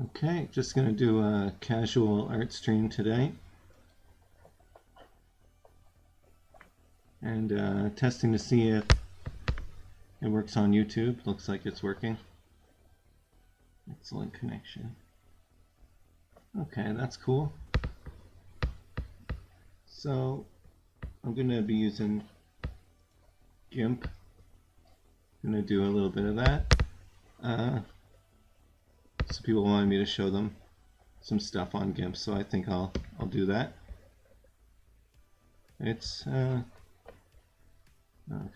Okay, just going to do a casual art stream today. And testing to see if it works on YouTube. Looks like it's working. Excellent connection. Okay, that's cool. So I'm going to be using gIMP. I'm going to do a little bit of that. So people wanted me to show them some stuff on gIMP, so I think I'll do that. It's kind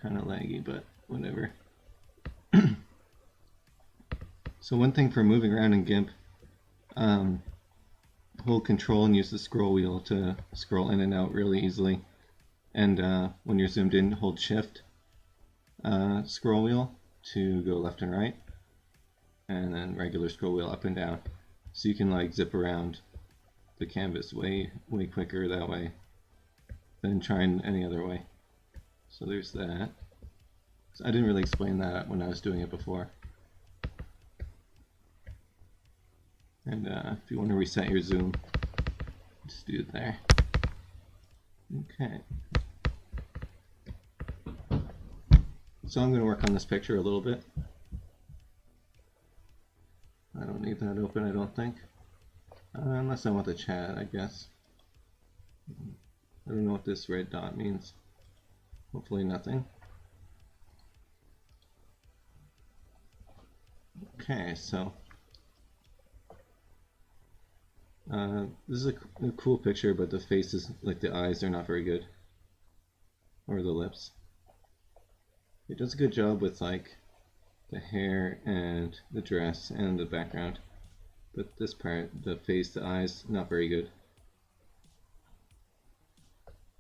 of laggy, but whatever. So one thing for moving around in gIMP, hold Control and use the scroll wheel to scroll in and out really easily. And when you're zoomed in, hold Shift scroll wheel to go left and right, and then regular scroll wheel up and down. So you can like zip around the canvas way quicker that way than trying any other way. So there's that. So I didn't really explain that when I was doing it before. And if you want to reset your zoom, just do it there. Okay. So I'm going to work on this picture a little bit. I don't need that open, I don't think. Unless I want the chat, I guess. I don't know what this red dot means. Hopefully nothing. Okay, so this is a cool picture, but the faces, like the eyes, are not very good. Or the lips. It does a good job with like the hair and the dress and the background, but this part, the face, the eyes, not very good.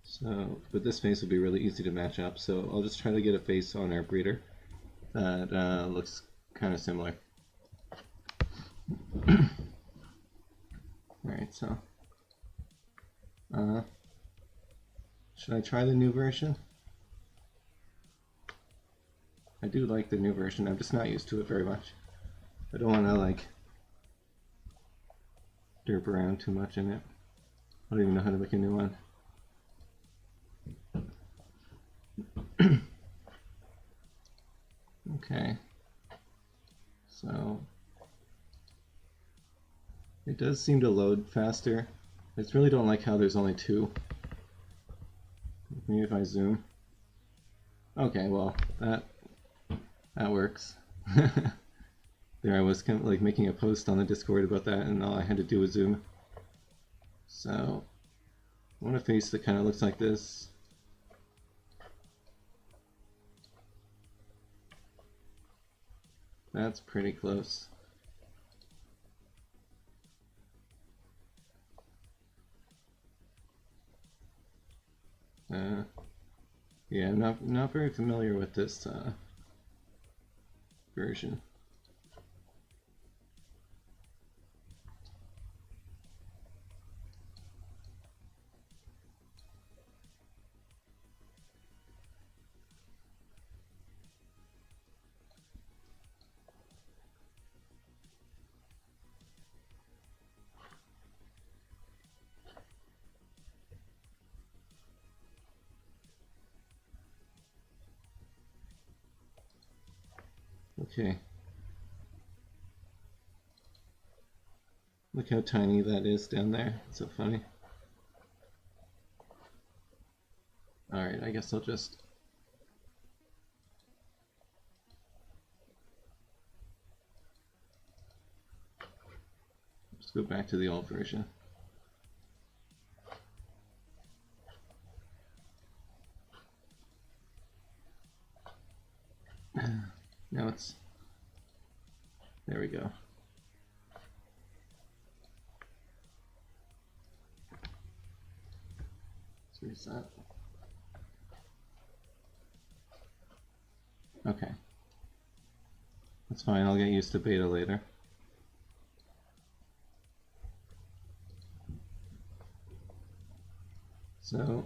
So, but this face will be really easy to match up, so I'll just try to get a face on ArtBreeder that looks kind of similar. Alright, so should I try the new version? I do like the new version, I'm just not used to it very much. I don't want to like derp around too much in it. I don't even know how to make a new one. Okay, so it does seem to load faster. I just really don't like how there's only two. Maybe if I zoom. Okay, well that works. There I was kind of like making a post on the Discord about that, and all I had to do was zoom. So I want a face that kind of looks like this. That's pretty close. Yeah, I'm not very familiar with this version. Okay. Look how tiny that is down there. It's so funny. Alright, I guess I'll just go back to the old version. Now it's, there we go. Let's reset. Okay. That's fine, I'll get used to beta later. So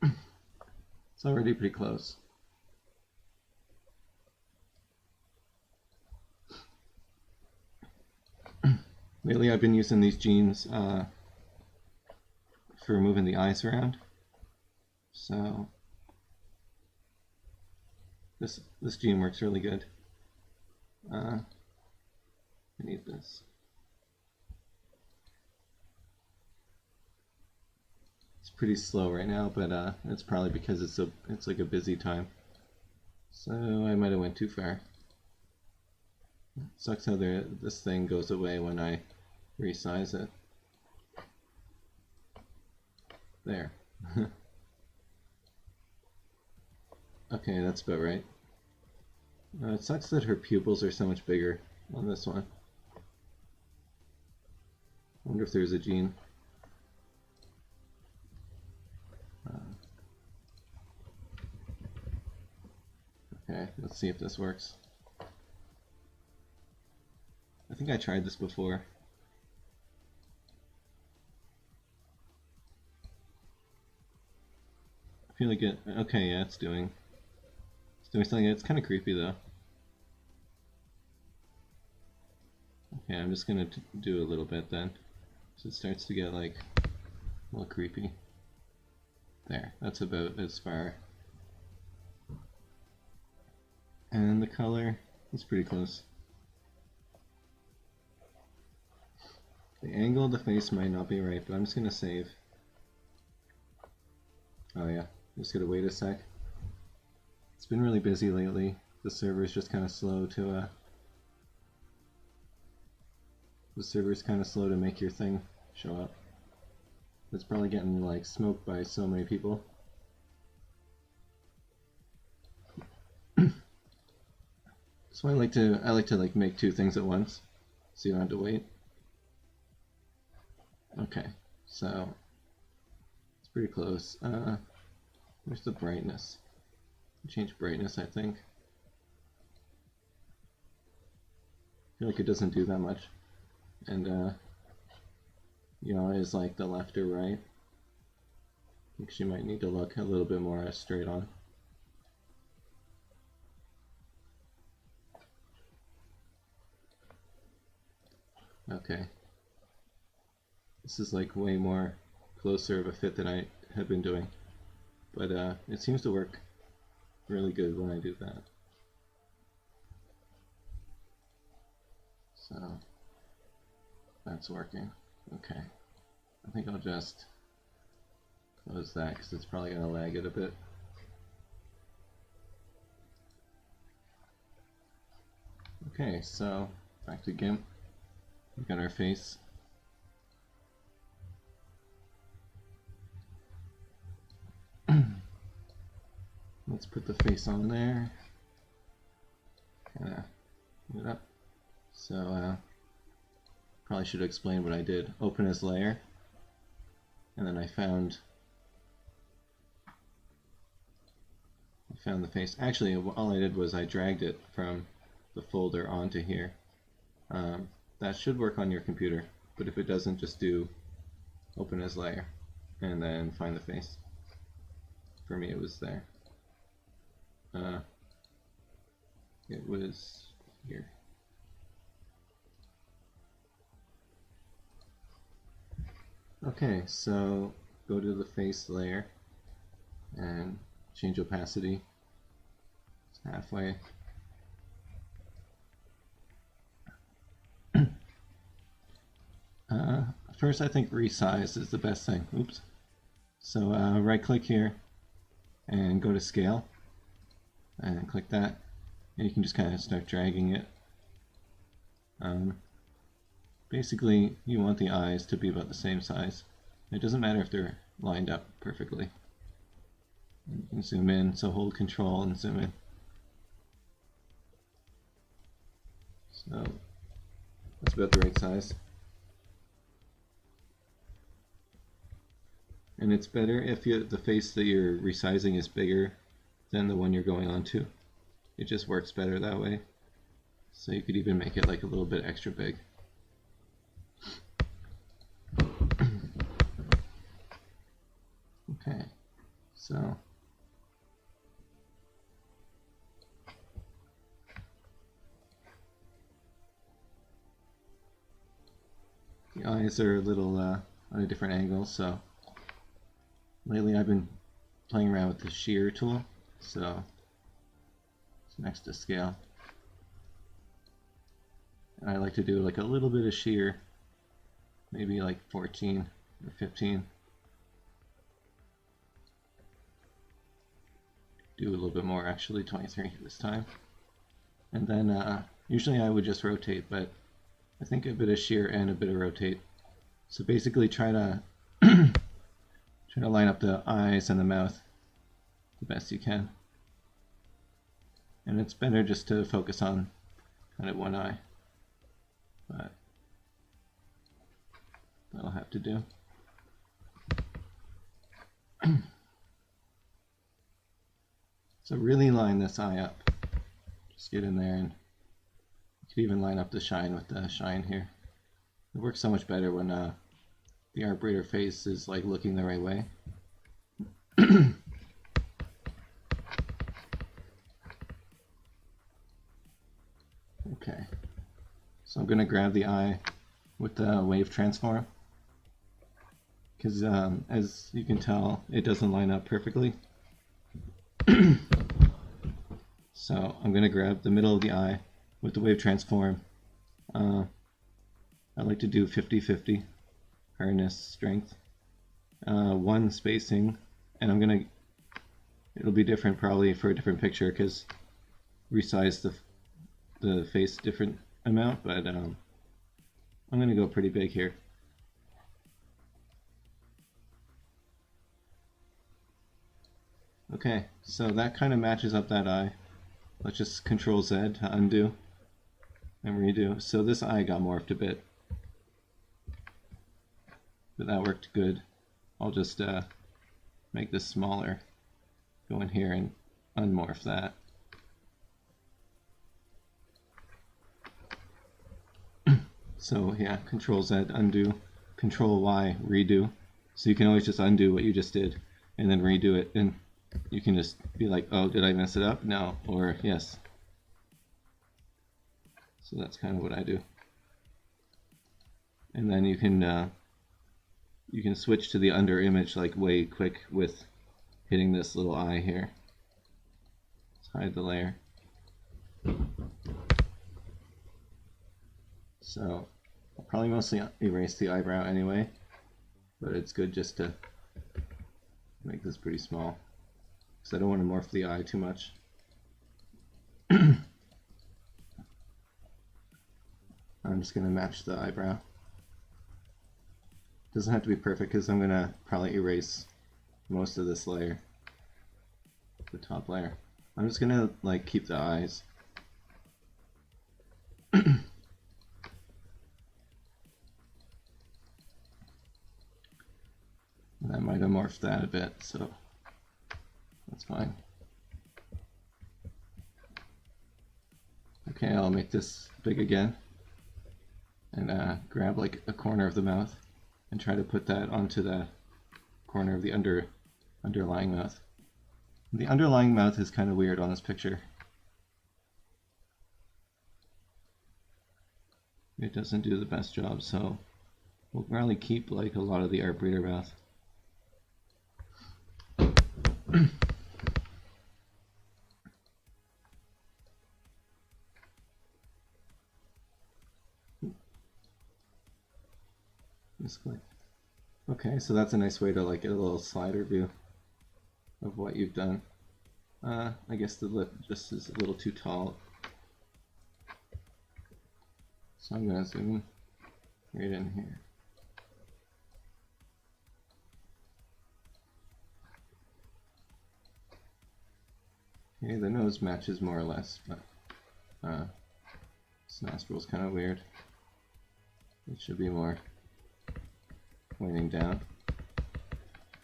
it's already pretty close. Lately I've been using these jeans for moving the eyes around. So this gene works really good. I need this. It's pretty slow right now, but it's probably because it's like a busy time. So I might have went too far. It sucks how this thing goes away when I resize it. There. Okay, that's about right. It sucks that her pupils are so much bigger on this one. I wonder if there's a gene. Okay, let's see if this works. I think I tried this before. I feel like it. Okay, yeah, it's doing something. It's kind of creepy though. Okay, I'm just gonna do a little bit then, so it starts to get like a little creepy. There, that's about as far. And the color is pretty close. The angle of the face might not be right, but I'm just gonna save. Oh yeah, just gotta wait a sec. It's been really busy lately. The server's just kind of slow to make your thing show up. It's probably getting like smoked by so many people. So I like to like make two things at once, so you don't have to wait. Okay, so it's pretty close. Where's the brightness? Change brightness, I think. I feel like it doesn't do that much, and you know, is like the left or right. I think she might need to look a little bit more straight on. Okay. This is like way more closer of a fit than I have been doing, but it seems to work really good when I do that. So that's working. Okay. I think I'll just close that because it's probably going to lag it a bit. Okay, so back to GIMP. We've got our face. Let's put the face on there. Kind of move it up. So probably should explain what I did. Open as layer, and then I found the face. Actually, all I did was I dragged it from the folder onto here. That should work on your computer, but if it doesn't, just do open as layer and then find the face. For me, it was there. It was here. Okay, so go to the face layer and change opacity. It's halfway. First, I think resize is the best thing. Oops. So right click here and go to scale and click that, and you can just kind of start dragging it. Basically, you want the eyes to be about the same size. It doesn't matter if they're lined up perfectly. You can zoom in, so hold control and zoom in. So that's about the right size. And it's better if the face that you're resizing is bigger than the one you're going on to. It just works better that way. So you could even make it like a little bit extra big. Okay, so eyes are a little on a different angle, so lately I've been playing around with the shear tool, so it's next to scale. And I like to do like a little bit of shear, maybe like 14 or 15. Do a little bit more actually, 23 this time. And then usually I would just rotate, but I think a bit of shear and a bit of rotate. So basically try to try to line up the eyes and the mouth the best you can. And it's better just to focus on kind of one eye. But that'll have to do. So really line this eye up. Just get in there, and you could even line up the shine with the shine here. It works so much better when the ArtBreeder face is like looking the right way. Okay, so I'm going to grab the eye with the wave transform, because as you can tell, it doesn't line up perfectly. So I'm going to grab the middle of the eye with the wave transform. I like to do 50-50 hardness strength, 1 spacing, and it'll be different probably for a different picture because resize the face different amount, but I'm going to go pretty big here. Okay, so that kind of matches up that eye. Let's just Control Z to undo and redo. So this eye got morphed a bit, but that worked good. I'll just make this smaller, go in here and unmorph that. So yeah, Control Z, undo, Control Y, redo. So you can always just undo what you just did and then redo it, and you can just be like, oh, did I mess it up? No, or yes. So that's kind of what I do. And then you can switch to the under image like way quick with hitting this little eye here. Let's hide the layer. So I'll probably mostly erase the eyebrow anyway, but it's good just to make this pretty small because I don't want to morph the eye too much. I'm just going to match the eyebrow. Doesn't have to be perfect because I'm going to probably erase most of this layer, the top layer. I'm just going to like keep the eyes. I might have morphed that a bit, so that's fine. Okay, I'll make this big again and grab like a corner of the mouth and try to put that onto the corner of the underlying mouth. The underlying mouth is kind of weird on this picture. It doesn't do the best job, so we'll probably keep like a lot of the ArtBreeder mouth. Misclick. Okay, so that's a nice way to like get a little slider view of what you've done. I guess the lip just is a little too tall, so I'm going to zoom right in here. Okay, the nose matches more or less, but this nostril's kind of weird. It should be more pointing down.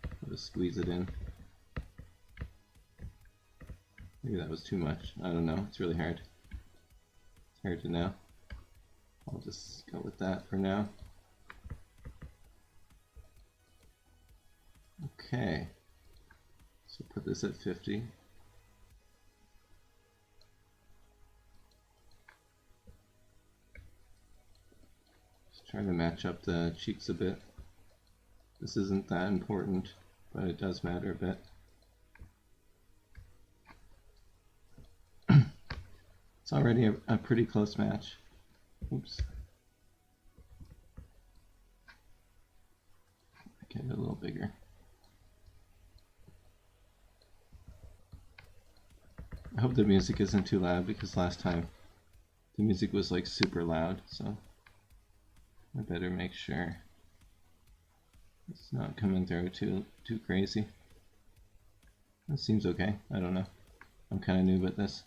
I'll just squeeze it in. Maybe that was too much. I don't know. It's really hard. It's hard to know. I'll just go with that for now. Okay. So put this at 50. try to match up the cheeks a bit. This isn't that important, but it does matter a bit. It's already a pretty close match. Oops. Get it a little bigger. I hope the music isn't too loud because last time the music was like super loud, so I better make sure it's not coming through too crazy. That seems okay. I don't know. I'm kind of new at this.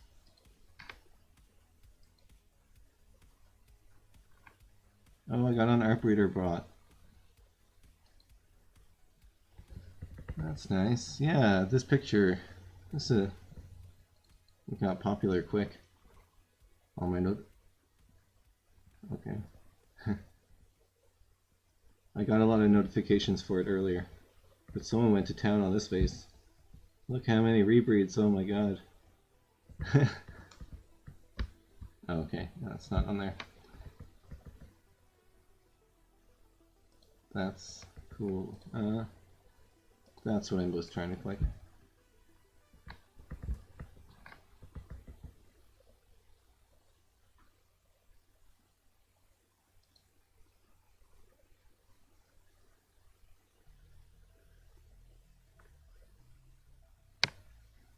Oh, I got an ArtBreeder bot. That's nice. Yeah, this picture, it got popular quick. On my note. Okay. I got a lot of notifications for it earlier, but someone went to town on this face. Look how many rebreeds, oh my god. Okay, that's not on there. That's cool. That's what I was trying to click.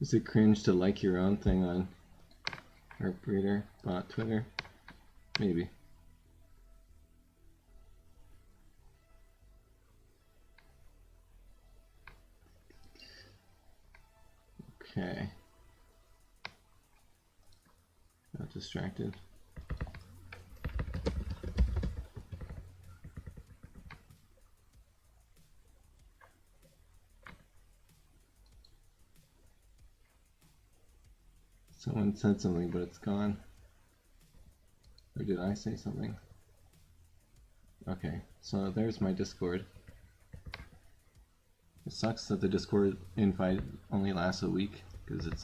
Is it cringe to like your own thing on ArtBreeder bot Twitter? Maybe. Okay. Got distracted. Someone said something, but it's gone. Or did I say something? Okay, so there's my Discord. It sucks that the Discord invite only lasts a week, because it's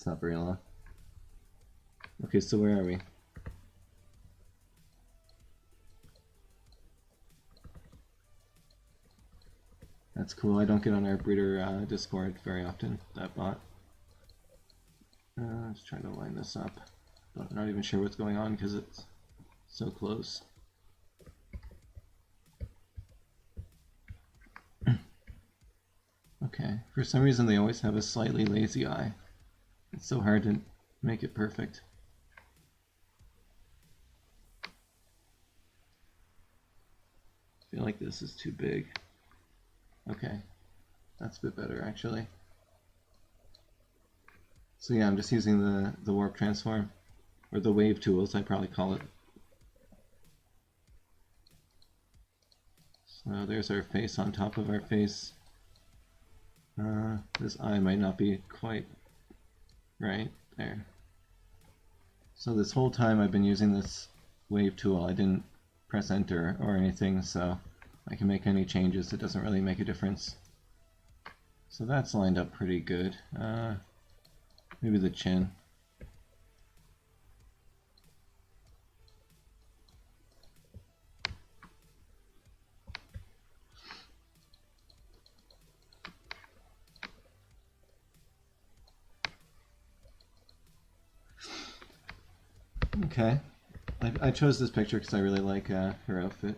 not very long. Okay, so where are we? That's cool. I don't get on ArtBreeder Discord very often, that bot. Let's try to line this up. But I'm not even sure what's going on because it's so close. Okay, for some reason they always have a slightly lazy eye. It's so hard to make it perfect. I feel like this is too big. Okay, that's a bit better actually. So yeah, I'm just using the warp transform, or the wave tools, I probably call it. So there's our face on top of our face. This eye might not be quite right there. So this whole time I've been using this wave tool. I didn't press enter or anything, so I can make any changes. It doesn't really make a difference. So that's lined up pretty good. Maybe the chin. Okay. I chose this picture because I really like her outfit.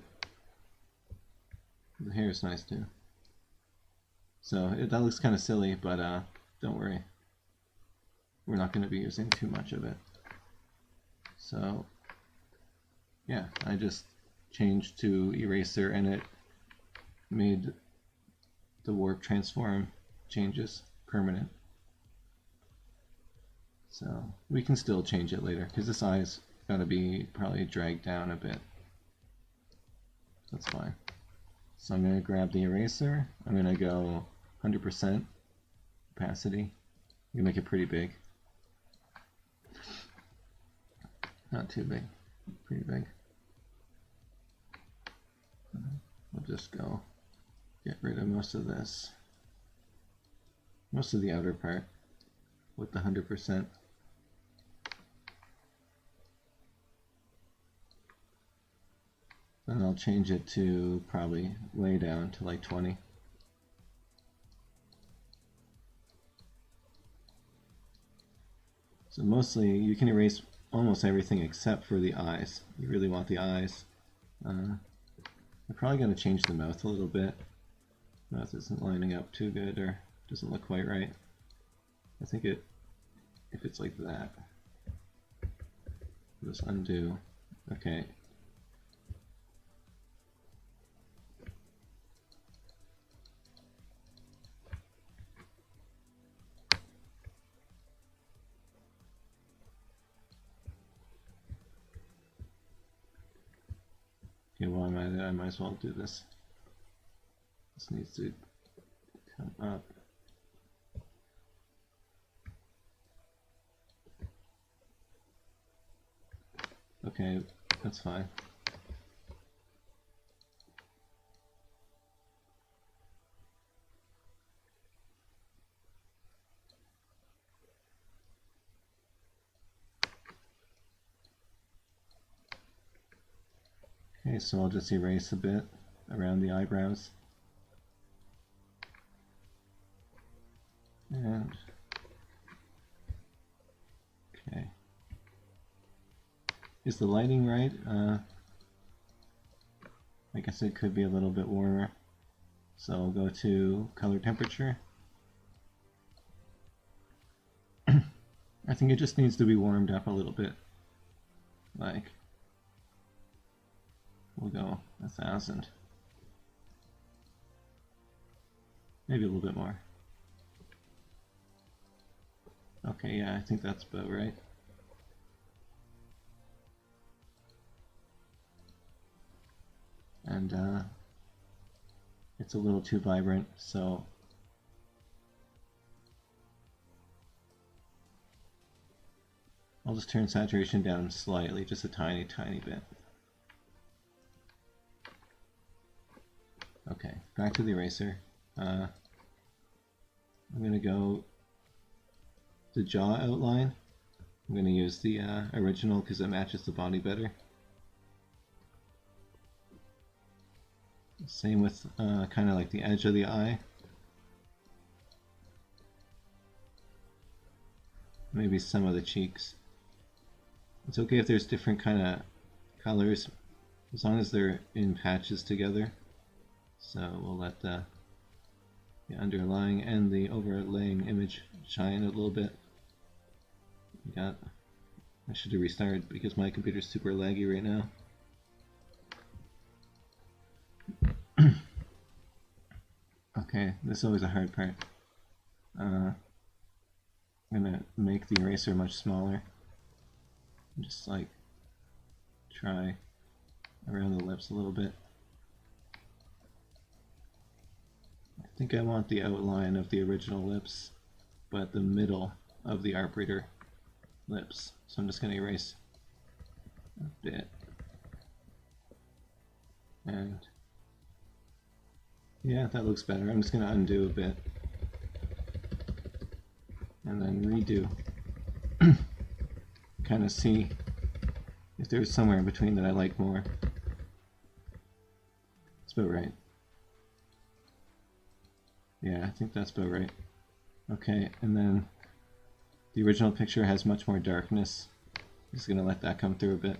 The hair is nice too. So that looks kind of silly, but don't worry. We're not going to be using too much of it. So yeah, I just changed to eraser and it made the warp transform changes permanent. So we can still change it later because this eye's got to be probably dragged down a bit. That's fine. So I'm going to grab the eraser. I'm going to go 100% opacity. You can make it pretty big. Not too big, pretty big. We'll just go get rid of most of this. Most of the outer part with the 100%. And I'll change it to probably way down to like 20. So mostly you can erase almost everything except for the eyes. You really want the eyes. I'm probably going to change the mouth a little bit. Mouth isn't lining up too good or doesn't look quite right. I think if it's like that, just undo. Okay. Okay, while I'm at it, I might as well do this. This needs to come up. Okay, that's fine. Okay, so I'll just erase a bit around the eyebrows. And okay. Is the lighting right? I guess it could be a little bit warmer. So I'll go to color temperature. I think it just needs to be warmed up a little bit. Like, we'll go 1000. Maybe a little bit more. Okay, yeah, I think that's about right. And it's a little too vibrant, so I'll just turn saturation down slightly, just a tiny, tiny bit. Okay, back to the eraser. I'm going to go the jaw outline. I'm going to use the original because it matches the body better. Same with kind of like the edge of the eye. Maybe some of the cheeks. It's okay if there's different kind of colors as long as they're in patches together. So we'll let the underlying and the overlaying image shine a little bit. I should have restarted because my computer's super laggy right now. Okay, this is always a hard part. I'm gonna make the eraser much smaller. Just like try around the lips a little bit. I think I want the outline of the original lips, but the middle of the ArtBreeder lips. So I'm just going to erase a bit. And yeah, that looks better. I'm just going to undo a bit. And then redo. Kind of see if there's somewhere in between that I like more. That's about right. Yeah, I think that's about right. Okay, and then the original picture has much more darkness. I'm just going to let that come through a bit.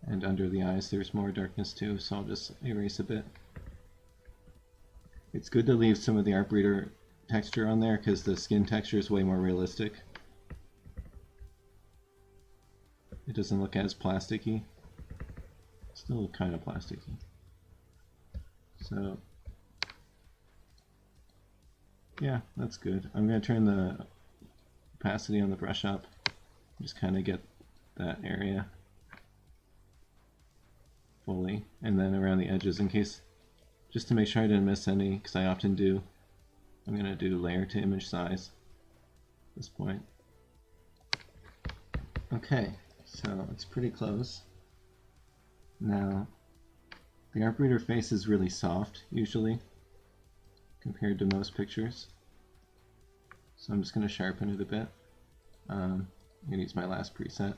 And under the eyes there's more darkness too, so I'll just erase a bit. It's good to leave some of the ArtBreeder texture on there because the skin texture is way more realistic. It doesn't look as plasticky. Still kind of plasticky. So yeah, that's good. I'm going to turn the opacity on the brush up. Just kind of get that area fully, and then around the edges in case, just to make sure I didn't miss any, because I often do. I'm going to do layer to image size at this point. Okay, so it's pretty close. Now, the ArtBreeder face is really soft, usually. compared to most pictures. So I'm just going to sharpen it a bit. I'm going to use my last preset.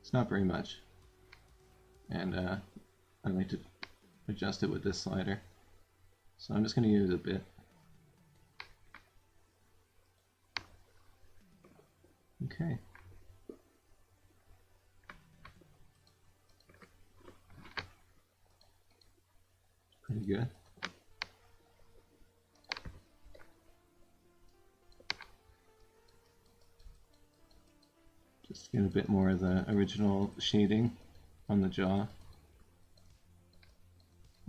It's not very much. And I like to adjust it with this slider. So I'm just going to use a bit. Okay. Pretty good. Just get a bit more of the original shading on the jaw.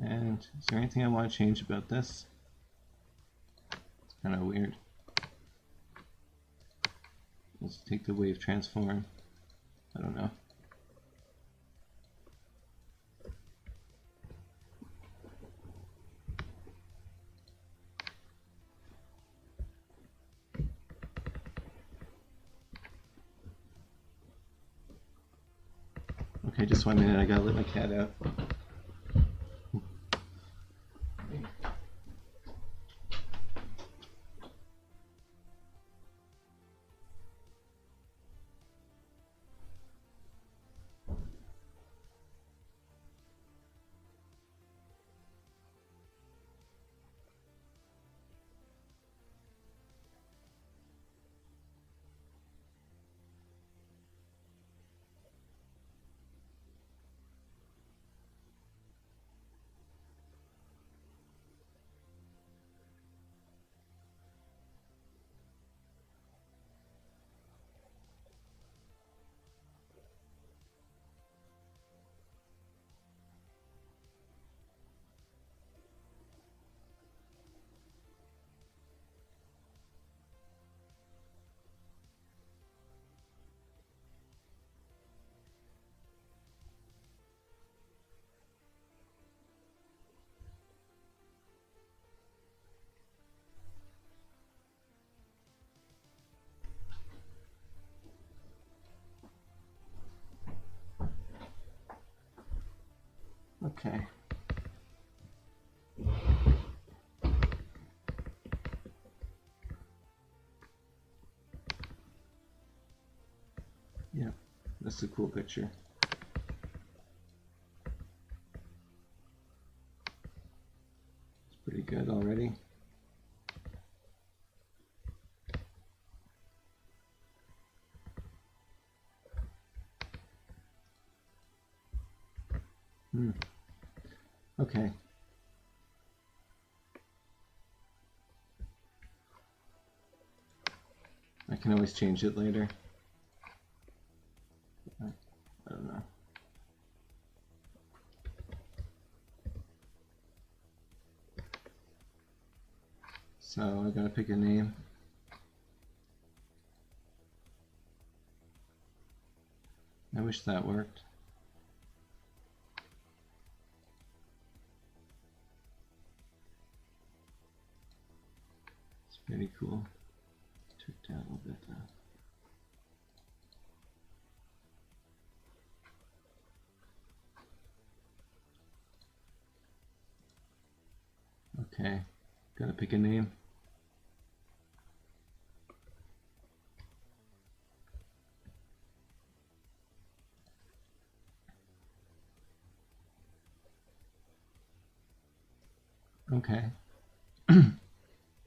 And is there anything I want to change about this? It's kind of weird. Let's take the wave transform. I don't know. Okay, just 1 minute, I gotta let my cat out. Okay. Yeah, that's a cool picture. It's pretty good already. Okay. I can always change it later. I don't know. So I gotta pick a name. I wish that worked. It's pretty cool. Took down a little bit though. Okay, gotta pick a name. Okay.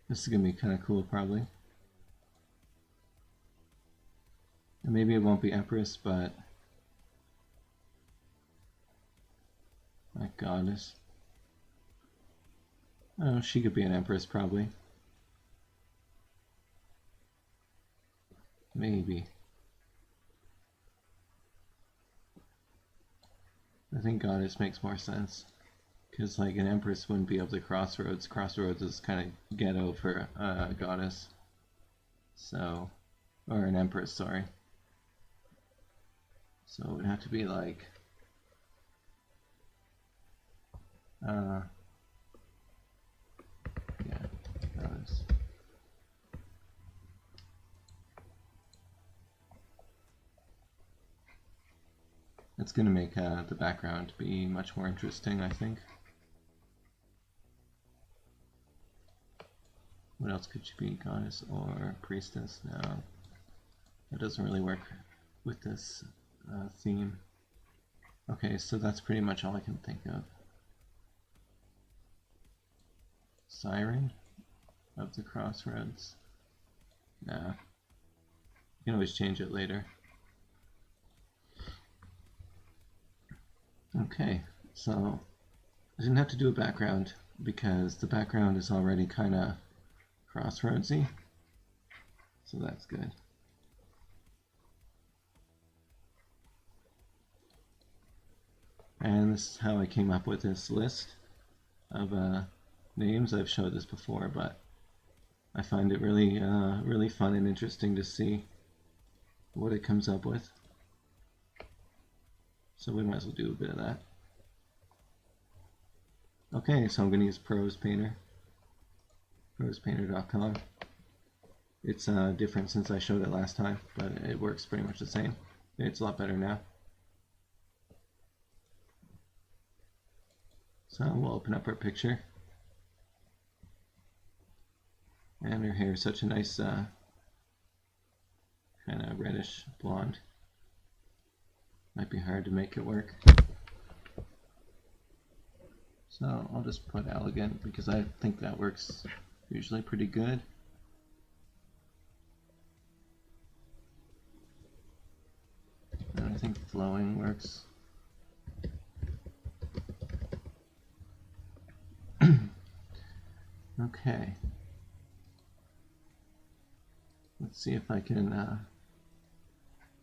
This is gonna be kind of cool probably. And maybe it won't be Empress, but my goddess. Oh, she could be an Empress probably. Maybe. I think Goddess makes more sense. Because like an Empress wouldn't be able to Crossroads. Crossroads is kind of ghetto for Goddess. So, or an Empress, sorry. So it would have to be like, yeah, Goddess. It's going to make the background be much more interesting, I think. What else could she be? Goddess or priestess? No, that doesn't really work with this theme. Okay, so that's pretty much all I can think of. Siren of the Crossroads. Nah, you can always change it later. Okay, so I didn't have to do a background because the background is already kind of crossroadsy, so that's good. And this is how I came up with this list of names. I've showed this before, but I find it really, really fun and interesting to see what it comes up with. So we might as well do a bit of that. Okay, so I'm going to use ProsePainter, ProsePainter.com. It's different since I showed it last time, but it works pretty much the same. It's a lot better now. So we'll open up our picture. And her hair is such a nice kind of reddish blonde. Might be hard to make it work. So I'll just put elegant because I think that works usually pretty good. And I think flowing works. Okay. Let's see if I can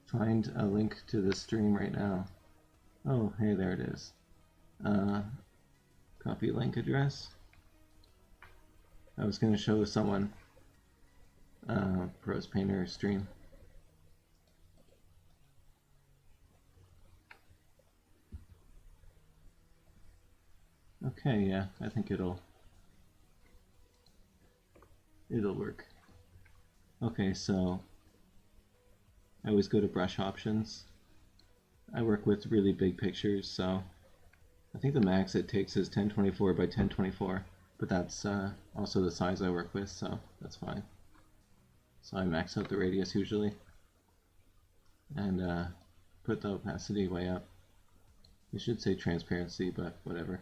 find a link to this stream right now. Oh, hey, there it is. Copy link address. I was going to show someone ProsePainter stream. Okay, yeah, I think it'll work. Okay, so I always go to brush options. I work with really big pictures, so I think the max it takes is 1024 by 1024, but that's also the size I work with, so that's fine. So I max out the radius usually and put the opacity way up. You should say transparency, but whatever.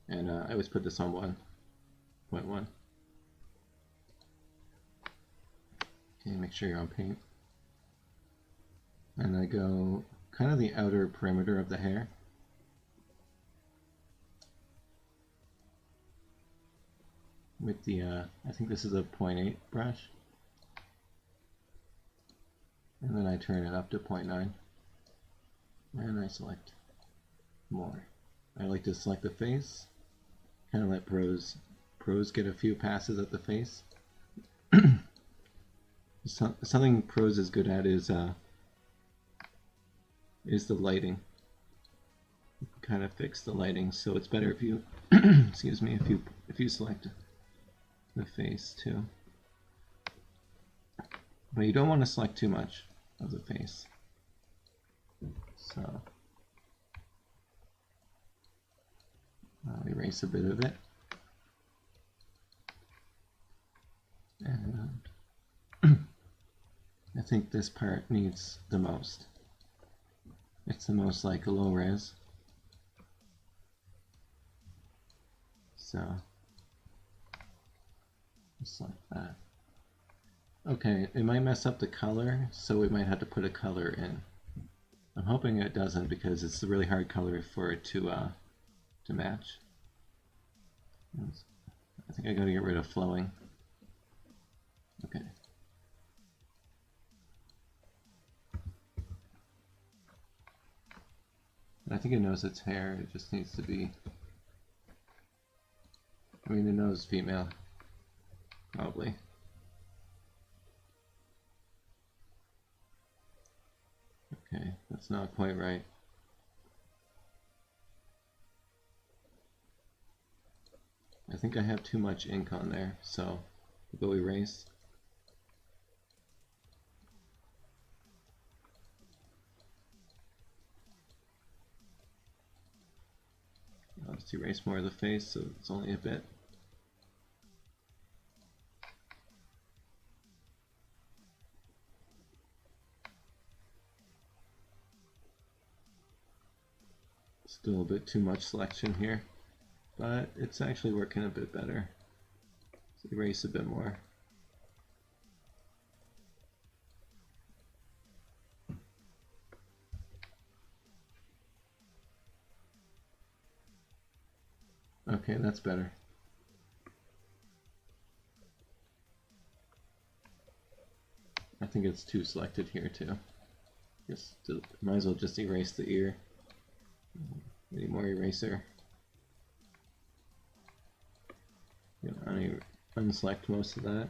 And I always put this on 1.1. Okay, make sure you're on paint. And I go kind of the outer perimeter of the hair. With the, I think this is a 0.8 brush. And then I turn it up to 0.9. And I select more. I like to select the face. Kind of let pros get a few passes at the face. Something Prose is good at is the lighting. You can kind of fix the lighting, so it's better if you excuse me, if you select the face too. But you don't want to select too much of the face. So I'll erase a bit of it. And I think this part needs the most. It's the most like low res. So just like that. Okay, it might mess up the color, so we might have to put a color in. I'm hoping it doesn't because it's a really hard color for it to match. I think I gotta get rid of flowing. Okay. I think it knows its hair, it just needs to be, I mean, it knows female, probably. Okay, that's not quite right. I think I have too much ink on there, so we'll go erase. I'll just erase more of the face, so it's only a bit. Still a bit too much selection here, but it's actually working a bit better. Let's erase a bit more. Okay, that's better. I think it's too selected here too. Might as well just erase the ear. Need more eraser. Unselect most of that.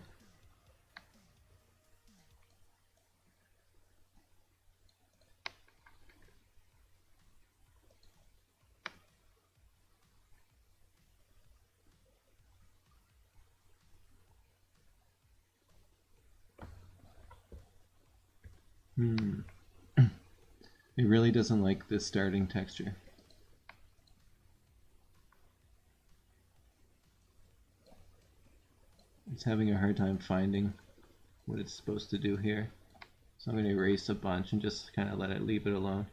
It really doesn't like this starting texture. It's having a hard time finding what it's supposed to do here. So I'm going to erase a bunch and just kind of leave it alone.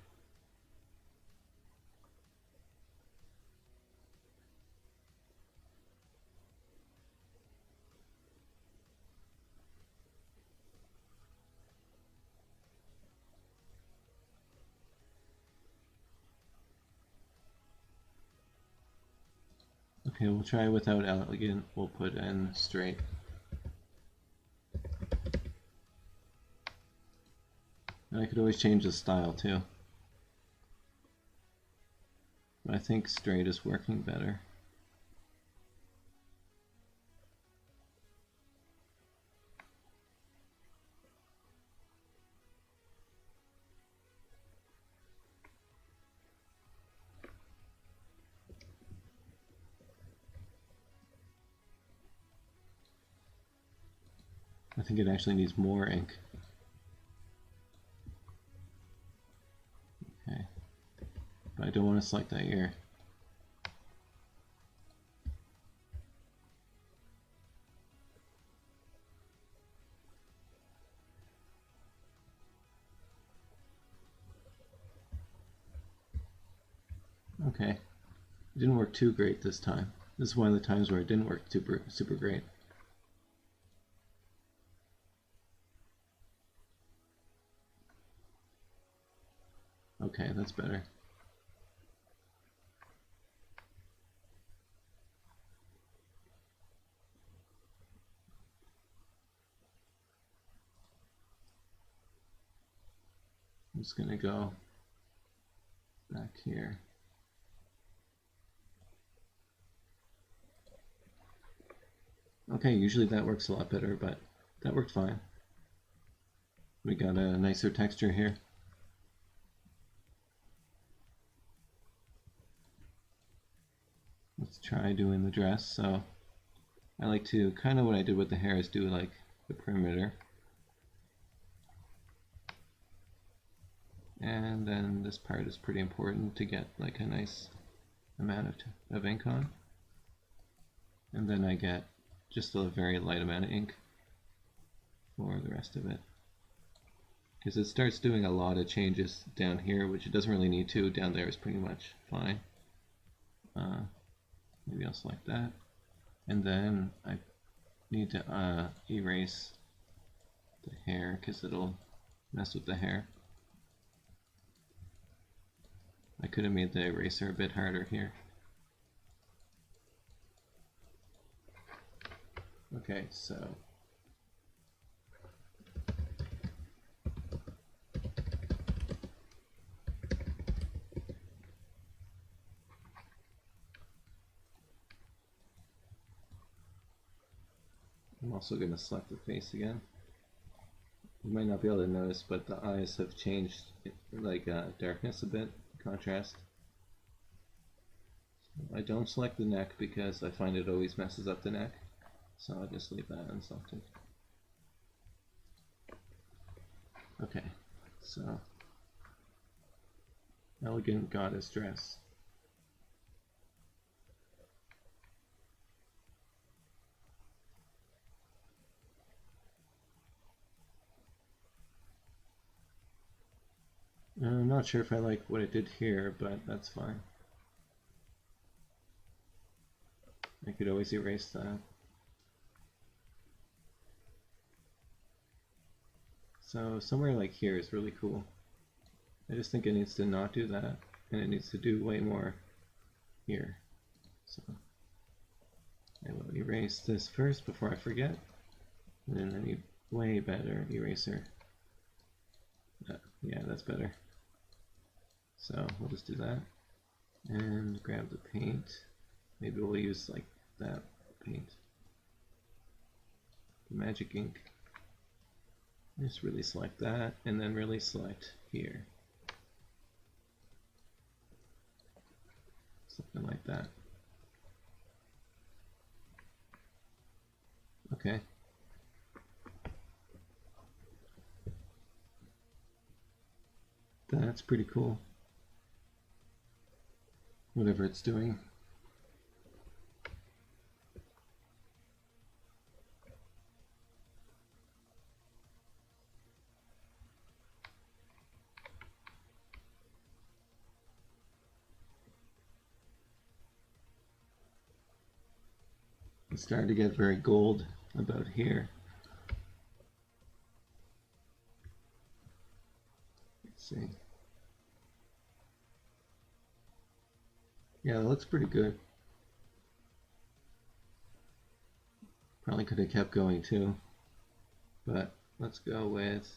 Okay, we'll try without elegant. We'll put in straight. And I could always change the style too. But I think straight is working better. I think it actually needs more ink. Okay, but I don't want to select that ear. Okay, it didn't work too great this time. This is one of the times where it didn't work super great. Okay, that's better. I'm just gonna go back here. Okay, usually that works a lot better, but that worked fine. We got a nicer texture here. Let's try doing the dress. So I like to, kind of what I did with the hair is do like the perimeter. And then this part is pretty important to get like a nice amount of ink on. And then I get just a very light amount of ink for the rest of it. Because it starts doing a lot of changes down here, which it doesn't really need to. Down there is pretty much fine. Maybe I'll select that. And then I need to erase the hair because it'll mess with the hair. I could have made the eraser a bit harder here. Okay, so I'm also going to select the face again. You might not be able to notice, but the eyes have changed like darkness a bit, contrast. So I don't select the neck because I find it always messes up the neck, so I'll just leave that unselected. Okay, so elegant goddess dress. I'm not sure if I like what it did here, but that's fine. I could always erase that. So somewhere like here is really cool. I just think it needs to not do that, and it needs to do way more here. So I will erase this first before I forget, and then I need way better eraser. Yeah, that's better. So we'll just do that, and grab the paint. Maybe we'll use like that paint. Magic ink. Just really select that, and then really select here. Something like that. Okay. That's pretty cool. Whatever it's doing. It's starting to get very gold about here. Let's see. Yeah, that looks pretty good. Probably could have kept going too, but let's go with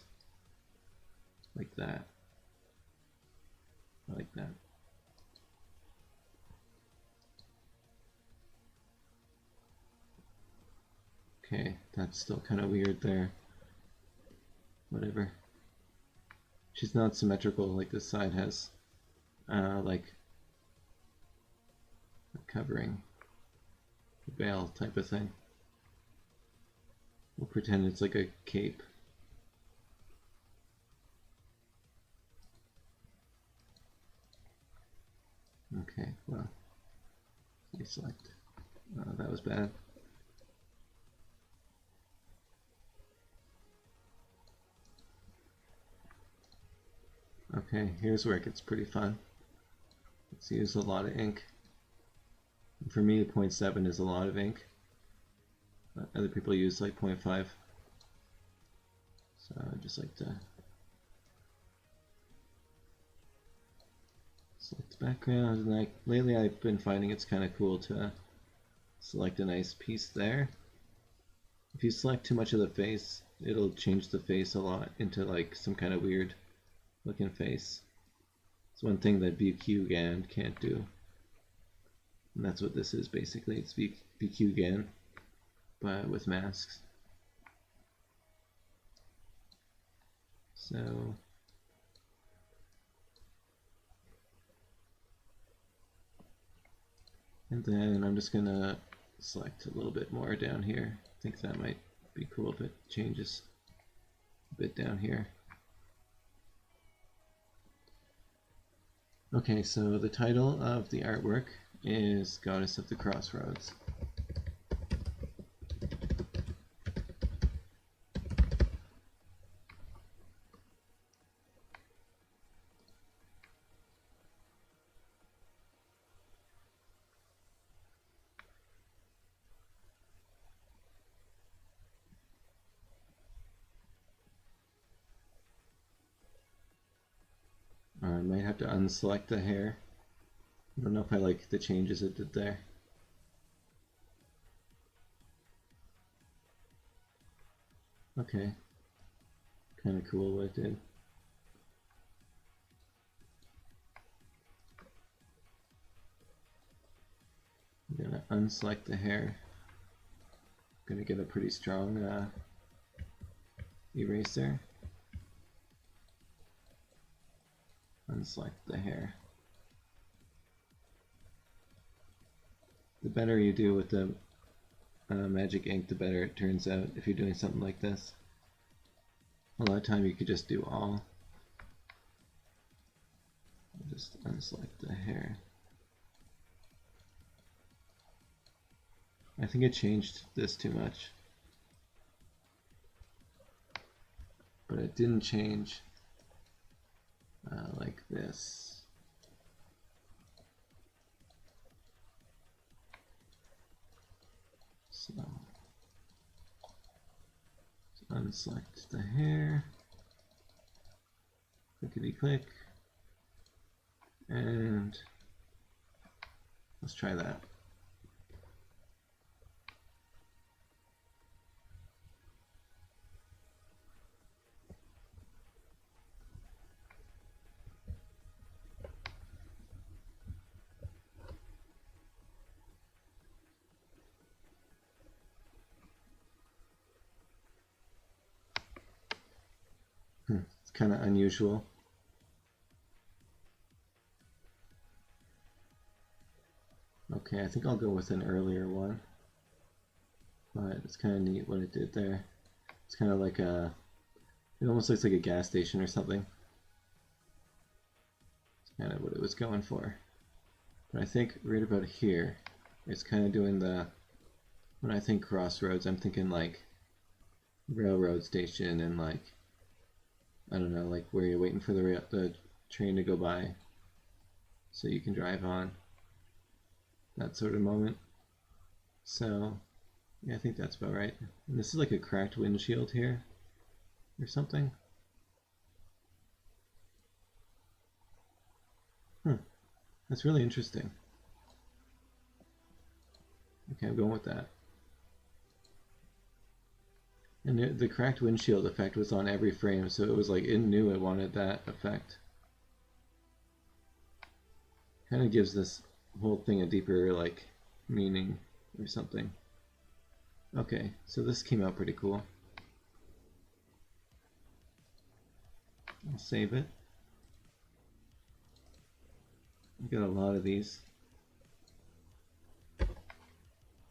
like that. I like that. Okay, that's still kind of weird there. Whatever. She's not symmetrical like this side has, like a covering, a veil type of thing. We'll pretend it's like a cape. Okay, well, deselect. That was bad. Okay, here's where it gets pretty fun. Let's use a lot of ink. And for me, 0.7 is a lot of ink. Other people use like 0.5. So I just like to select the background. And lately I've been finding it's kind of cool to select a nice piece there. If you select too much of the face, it'll change the face a lot into like some kind of weird looking face. It's one thing that VQGAN can't do. And that's what this is basically. It's VQGAN, but with masks. So and then I'm just gonna select a little bit more down here. I think that might be cool if it changes a bit down here. Okay, so the title of the artwork is Goddess of the Crossroads. I might have to unselect the hair. I don't know if I like the changes it did there. Okay, kind of cool what it did. I'm gonna unselect the hair. I'm gonna get a pretty strong eraser. Unselect the hair. The better you do with the magic ink, the better it turns out if you're doing something like this. A lot of time you could just do all. I'll just unselect the hair. I think it changed this too much, but it didn't change like this. select the hair, clickety click, and let's try that. It's kind of unusual. Okay, I think I'll go with an earlier one, but it's kind of neat what it did there. It's kind of like a, it almost looks like a gas station or something. It's kind of what it was going for. But I think right about here, it's kind of doing the, when I think crossroads, I'm thinking like railroad station and like, I don't know, like where you're waiting for the train to go by so you can drive on. That sort of moment. So, yeah, I think that's about right. And this is like a cracked windshield here or something. That's really interesting. Okay, I'm going with that. And the cracked windshield effect was on every frame, so it was like it knew it wanted that effect. Kind of gives this whole thing a deeper like meaning or something. Okay, so this came out pretty cool. I'll save it. I got a lot of these. I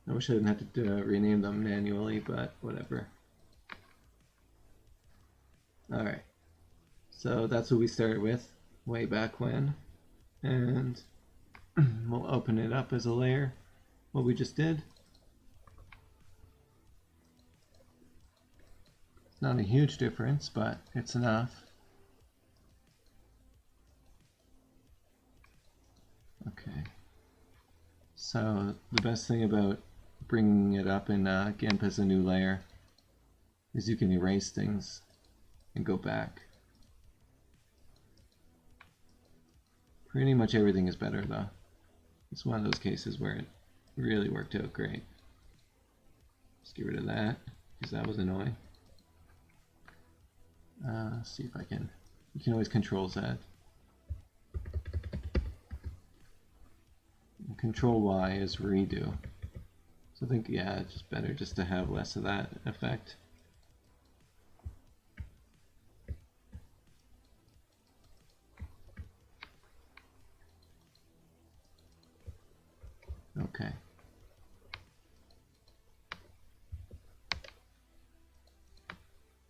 wish I didn't have to rename them manually, but whatever. Alright, so that's what we started with way back when, and we'll open it up as a layer, what we just did. It's not a huge difference, but it's enough. Okay, so the best thing about bringing it up in GIMP as a new layer is you can erase things and go back. Pretty much everything is better though. It's one of those cases where it really worked out great. Let's get rid of that because that was annoying. See if I can, you can always Control Z. And Control Y is redo. So I think, yeah, it's just better just to have less of that effect. Okay.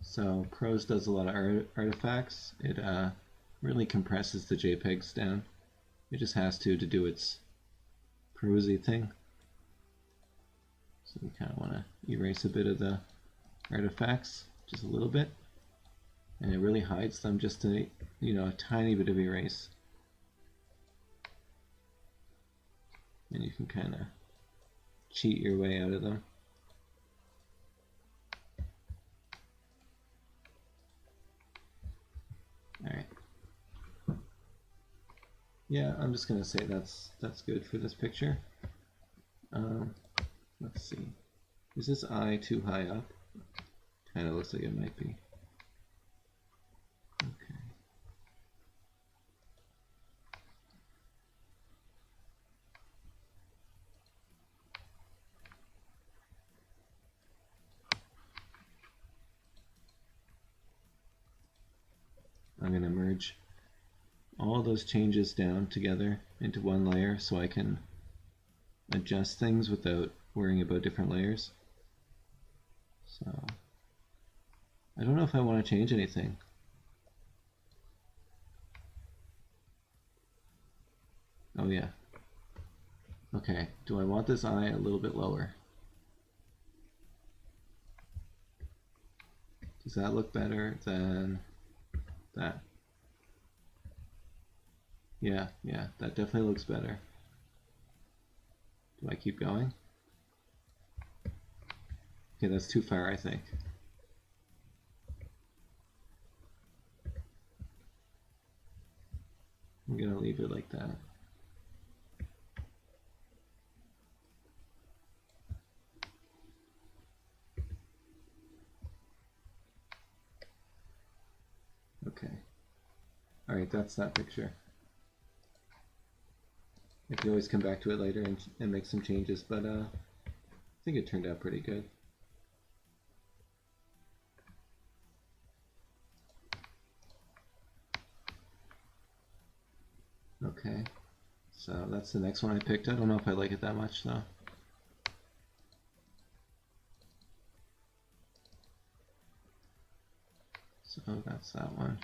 So Prose does a lot of artifacts. It really compresses the JPEGs down. It just has to do its prosy thing. So we kind of want to erase a bit of the artifacts, just a little bit. And it really hides them just to, you know, a tiny bit of erase. And you can kind of cheat your way out of them. Alright. Yeah, I'm just gonna say that's good for this picture. Let's see. Is this eye too high up? Kind of looks like it might be. Okay. I'm going to merge all those changes down together into one layer so I can adjust things without worrying about different layers. So I don't know if I want to change anything. Oh yeah. Okay, do I want this eye a little bit lower? Does that look better than that? Yeah, that definitely looks better. Do I keep going? Okay, that's too far, I think. I'm gonna leave it like that. Okay. Alright, that's that picture. I can always come back to it later and make some changes, but I think it turned out pretty good. Okay, so that's the next one I picked. I don't know if I like it that much though. So that's that one.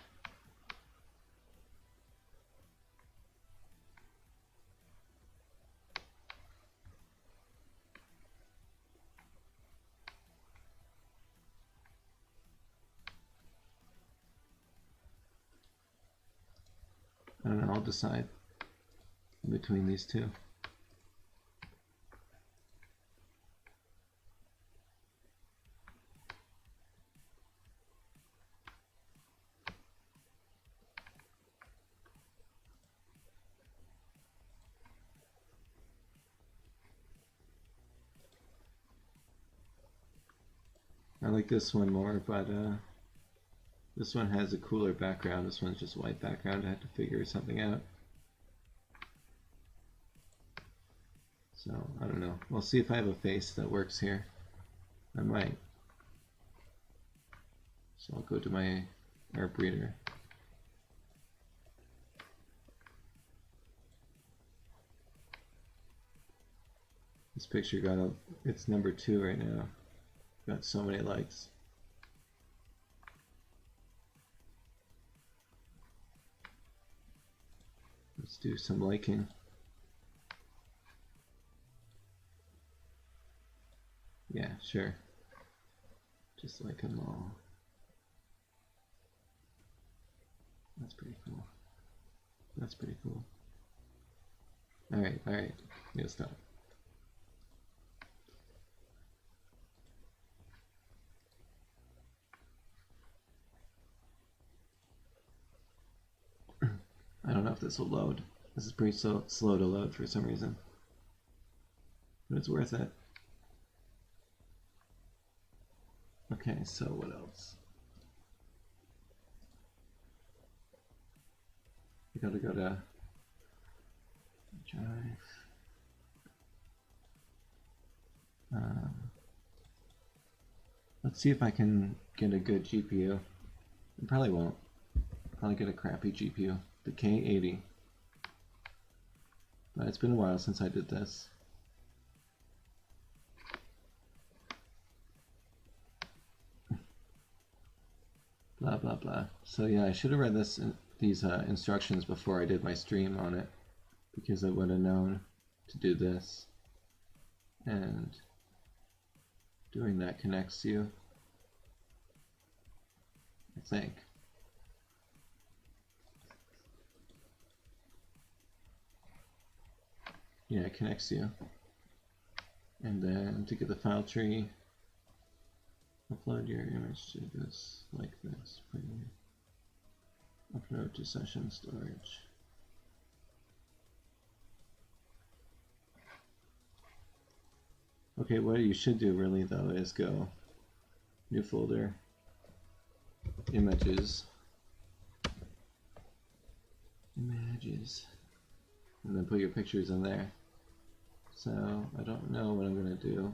I don't know, I'll decide between these two. I like this one more, but this one has a cooler background. This one's just white background. I had to figure something out. So, I don't know. We'll see if I have a face that works here. I might. So I'll go to my ArtBreeder. This picture it's number 2 right now. Got so many likes. Let's do some liking. Yeah, sure. Just like them all. That's pretty cool. That's pretty cool. Alright, alright. I'm gonna stop. I don't know if this will load. This is pretty slow to load for some reason. But it's worth it. Okay, so what else? We gotta go to Drive. Let's see if I can get a good GPU. I probably won't. Probably get a crappy GPU. The K80. But it's been a while since I did this. Blah blah blah. So yeah, I should have read these instructions before I did my stream on it, because I would have known to do this. And doing that connects you, I think. Yeah, it connects you. And then to get the file tree, upload your image to this, like this. Upload to session storage. Okay, what you should do really though is go new folder, images, and then put your pictures in there. So I don't know what I'm gonna do,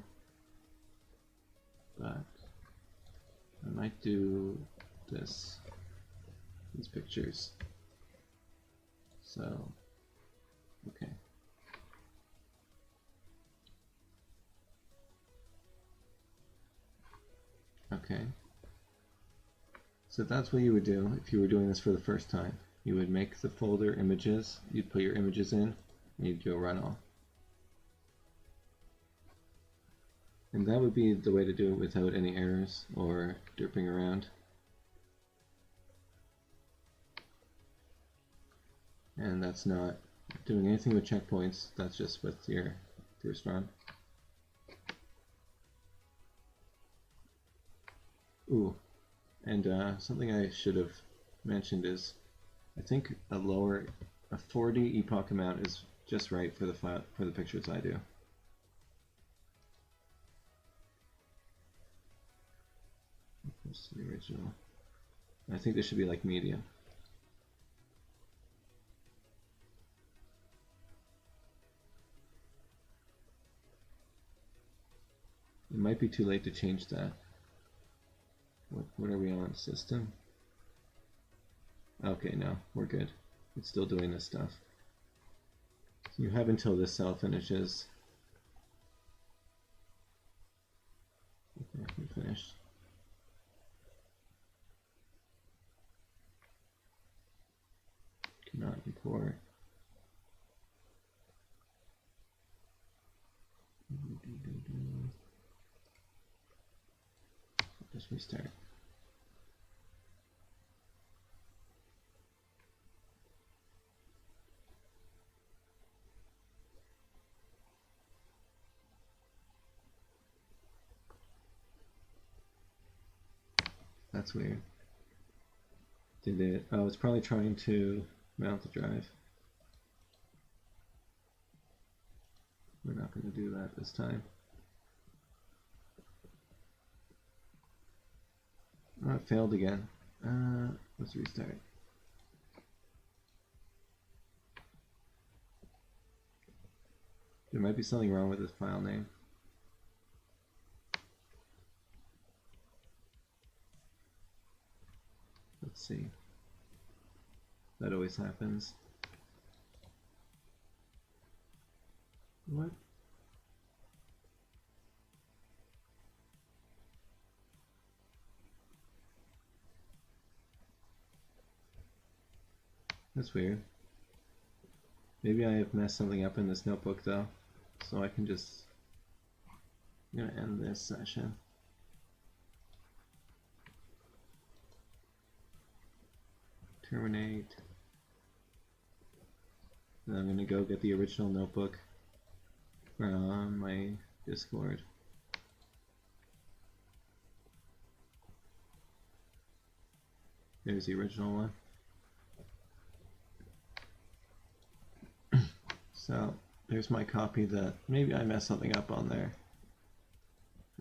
but I might do these pictures. So, okay. Okay. So that's what you would do if you were doing this for the first time. You would make the folder images, you'd put your images in, and you'd go run all. And that would be the way to do it without any errors or derping around. And that's not doing anything with checkpoints, that's just with your first run. Ooh, and something I should have mentioned is, I think a lower a 40 epoch amount is just right for the pictures I do. This is the original. I think this should be like medium. It might be too late to change that. What are we on? System? Okay, no, we're good. It's still doing this stuff. So you have until this cell finishes. Okay, we finished. Cannot import. Just restart. That's weird. Did it? Oh, it's probably trying to mount the drive. We're not going to do that this time. Oh, it failed again. Let's restart. There might be something wrong with this file name. Let's see. That always happens. What? That's weird. Maybe I have messed something up in this notebook though, so I can just, I'm gonna end this session. Terminate. And I'm gonna go get the original notebook from my Discord. There's the original one. So there's my copy that maybe I messed something up on there.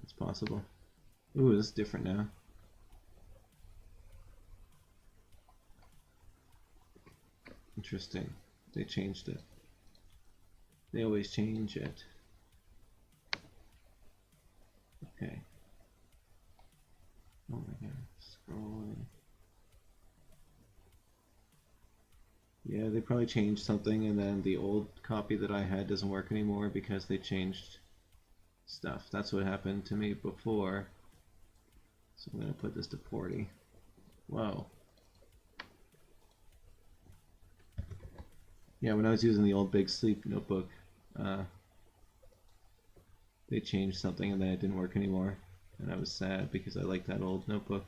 It's possible. Ooh, this is different now. Interesting. They changed it. They always change it. Okay. Oh my god, scrolling. Yeah, they probably changed something and then the old copy that I had doesn't work anymore because they changed stuff. That's what happened to me before. So I'm going to put this to 40. Whoa. Yeah, when I was using the old Big Sleep notebook, they changed something and then it didn't work anymore. And I was sad because I liked that old notebook.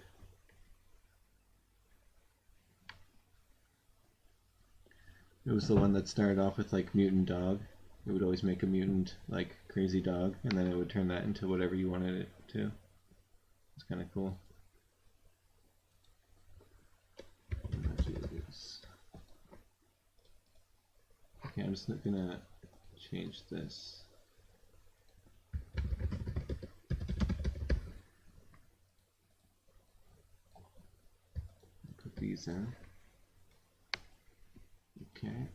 It was the one that started off with like mutant dog. It would always make a mutant like crazy dog and then it would turn that into whatever you wanted it to. It's kind of cool. Okay, I'm just gonna change this. Put these in. Okay.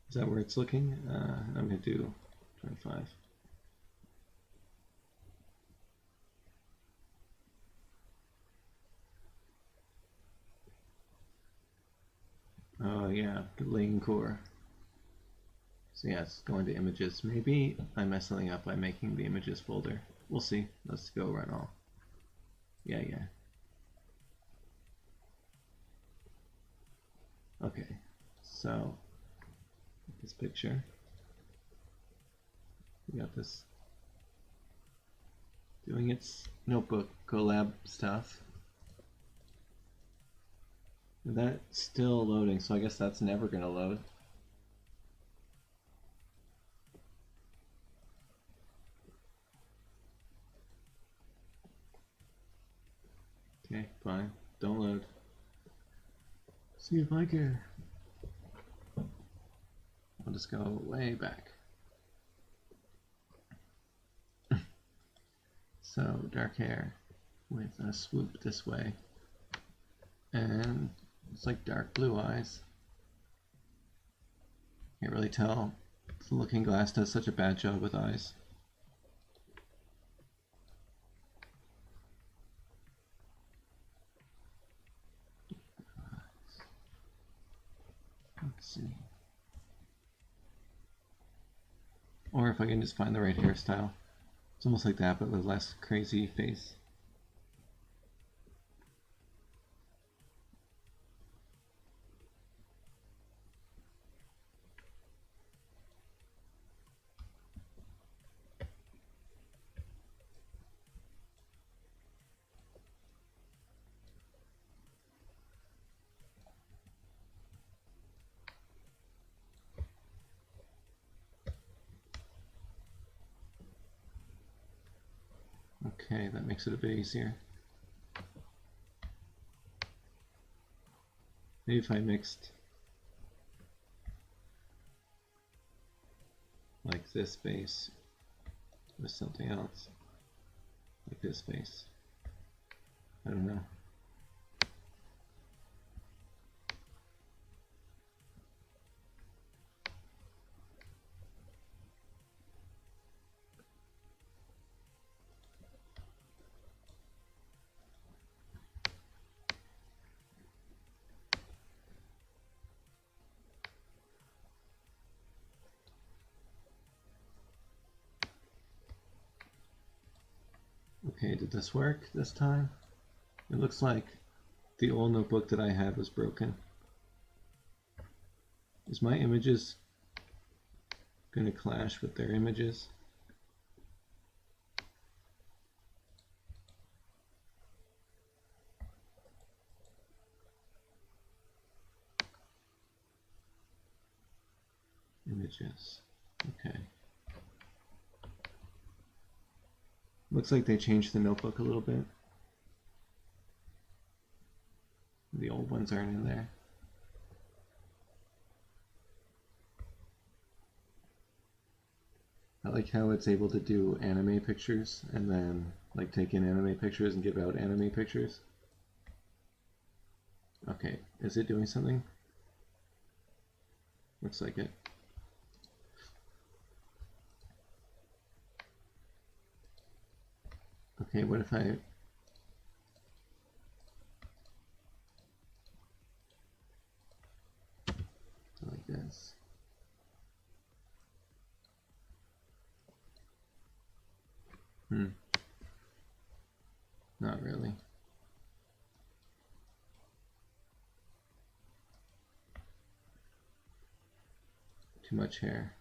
Is that where it's looking? I'm going to do 25. Oh yeah, the lane core. So yeah, it's going to images. Maybe I messed something up by making the images folder. We'll see. Let's go run all. Yeah. Okay, so this picture. We got this doing its notebook collab stuff. And that's still loading, so I guess that's never going to load. Okay, fine. don't load. See if I care. I'll just go way back. So dark hair with a swoop this way. And it's like dark blue eyes. Can't really tell. The Looking Glass does such a bad job with eyes. Let's see. Or if I can just find the right hairstyle. It's almost like that, but with less crazy face. Okay, that makes it a bit easier. Maybe if I mixed like this base with something else, like this base. I don't know. Okay, did this work this time? It looks like the old notebook that I had was broken. Is my images going to clash with their images? Images. Okay. Looks like they changed the notebook a little bit. The old ones aren't in there. I like how it's able to do anime pictures and then like take in anime pictures and give out anime pictures. Okay, is it doing something? Looks like it. Okay, what if I like this? Not really. Too much hair.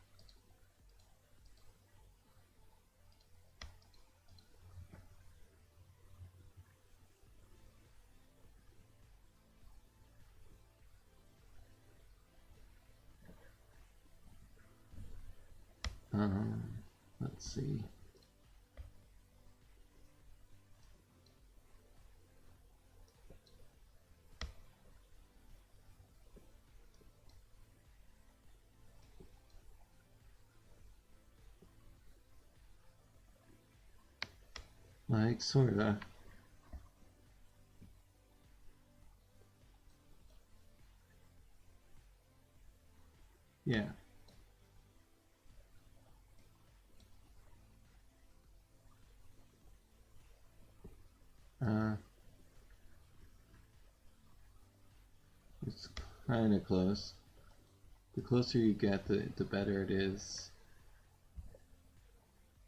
Let's see. Like, sorta. Yeah. It's kind of close. The closer you get, the better it is.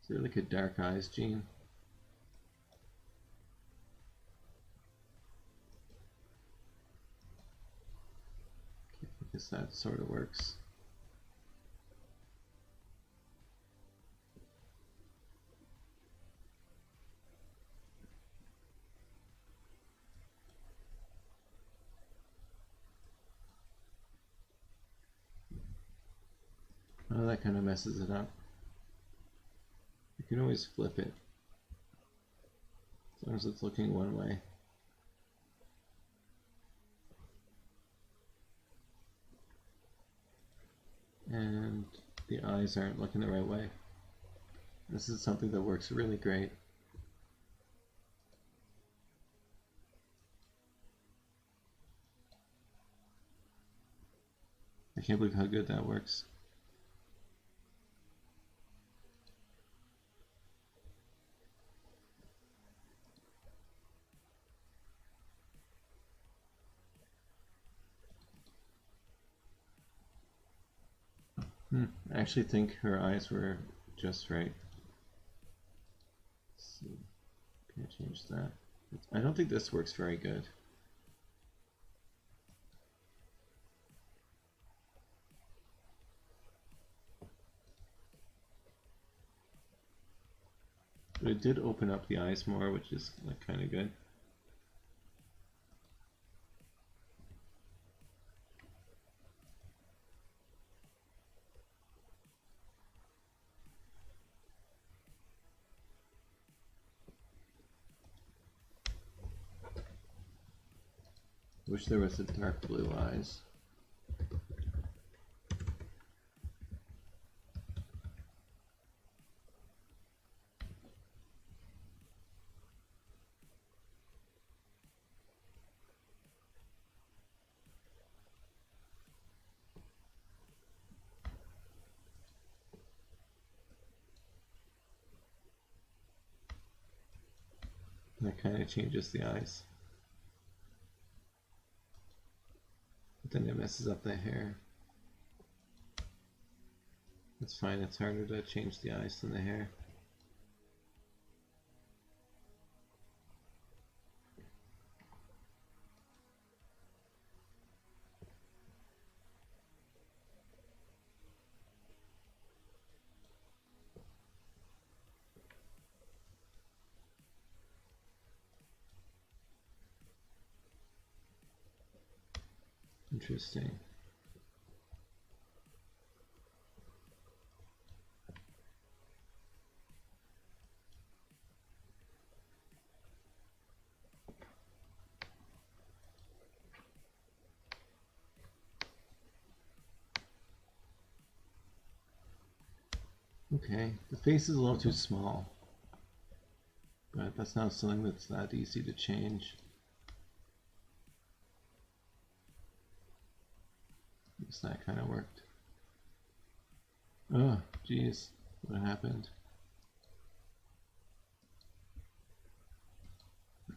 Is there like a dark eyes gene? I guess that sort of works. Oh, that kind of messes it up. You can always flip it, as long as it's looking one way. and the eyes aren't looking the right way. This is something that works really great. I can't believe how good that works. I actually think her eyes were just right. Let's see. Can I change that? I don't think this works very good. But it did open up the eyes more, which is like kind of good. Wish there was a dark blue eyes. That kind of changes the eyes. But then it messes up the hair. That's fine, it's harder to change the eyes than the hair. Interesting. Okay, the face is a little too small, but that's not something that's that easy to change. I guess that kind of worked. Oh, geez, what happened? I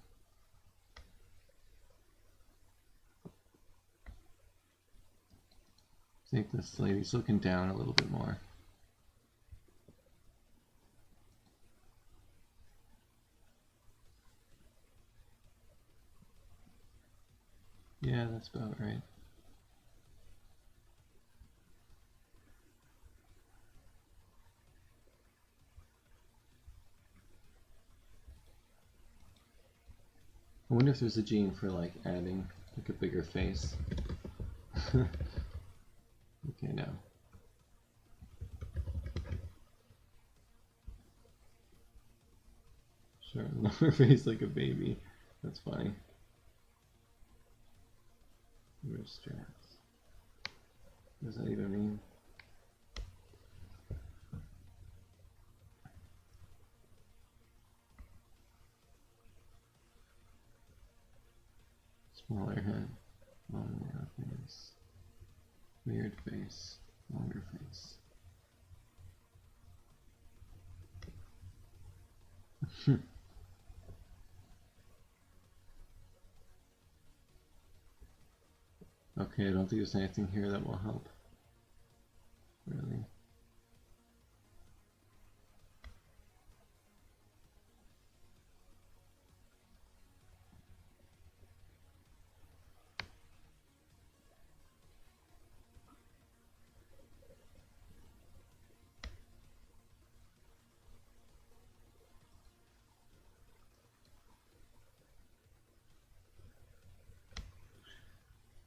think this lady's looking down a little bit more. Yeah, that's about right. I wonder if there's a gene for like adding like a bigger face. Okay, now. Sure, lower face like a baby. That's funny. Where's straps? What does that even mean? Smaller head, longer face, weird face, longer face. Okay, I don't think there's anything here that will help. Really.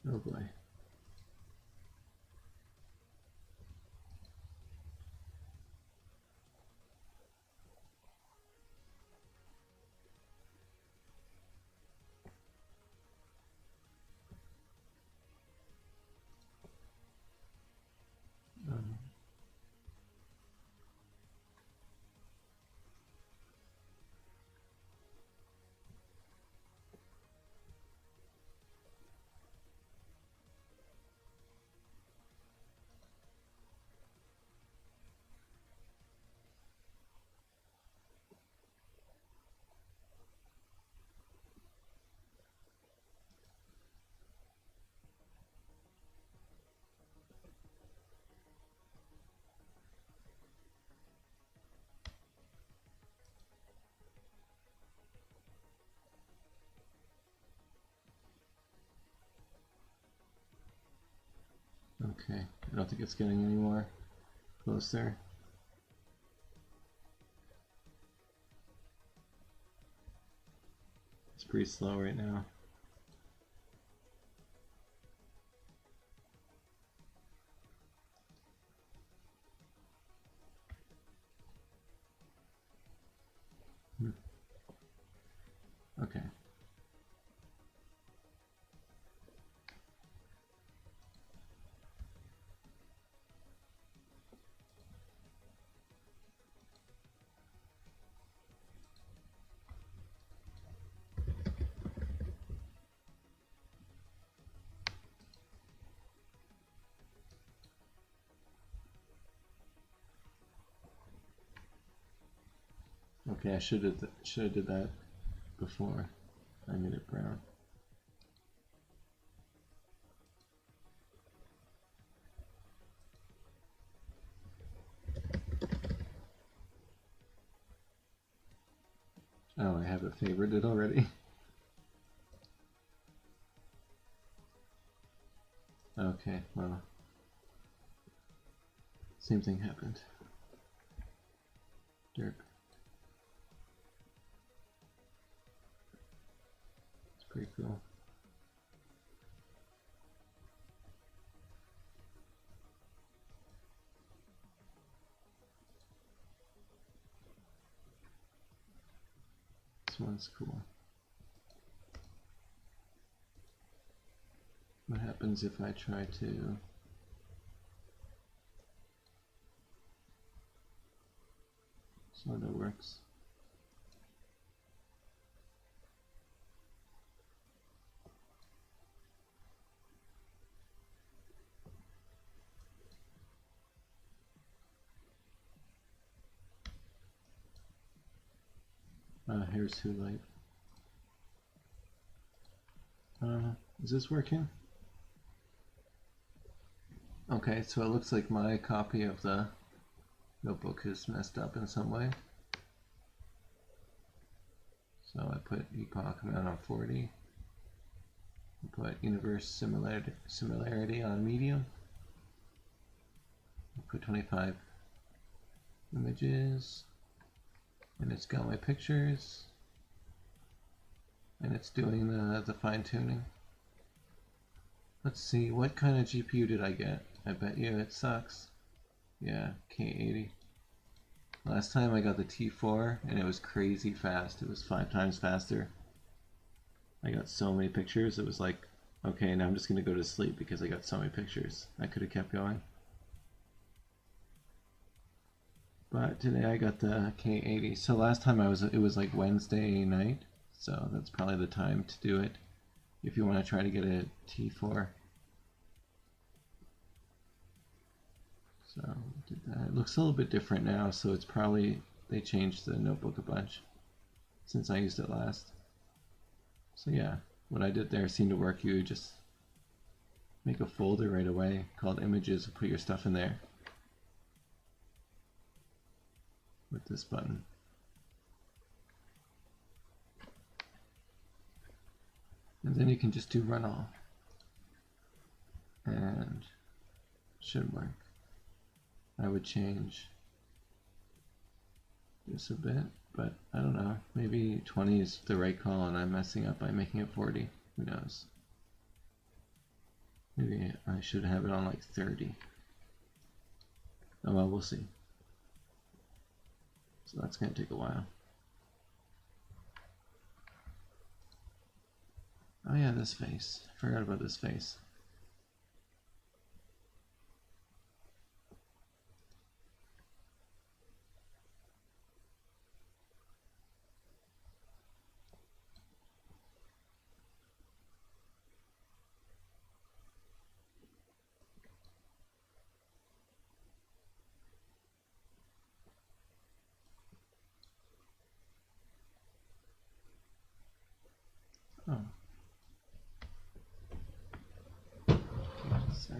Oh boy. Okay, I don't think it's getting any more closer. It's pretty slow right now. Okay. Okay, I should have did that before I made it brown. Oh, I have it favorited already. Okay, well, same thing happened. Derp. It's pretty cool. This one's cool. What happens if I try to sort of works? Here's who light. Is this working? Okay, so it looks like my copy of the notebook is messed up in some way. So I put epoch amount on 40. I put universe similarity on medium. I put 25 images. And it's got my pictures. And it's doing the fine tuning. Let's see, what kind of GPU did I get? I bet you it sucks. Yeah, K80. Last time I got the T4 and it was crazy fast. It was 5 times faster. I got so many pictures. It was like, okay, now I'm just gonna go to sleep because I got so many pictures. I could have kept going. But today I got the K80. So last time it was like Wednesday night. So that's probably the time to do it if you want to try to get a T4. So did that. It looks a little bit different now, so it's probably they changed the notebook a bunch since I used it last. So yeah, what I did there seemed to work. You just make a folder right away called images and put your stuff in there with this button. And then you can just do run all. And should work. I would change this a bit, but I don't know. Maybe 20 is the right call and I'm messing up by making it 40. Who knows? Maybe I should have it on like 30. Oh well, we'll see. So that's going to take a while. Oh yeah, this face. I forgot about this face. Oh. Just a sec.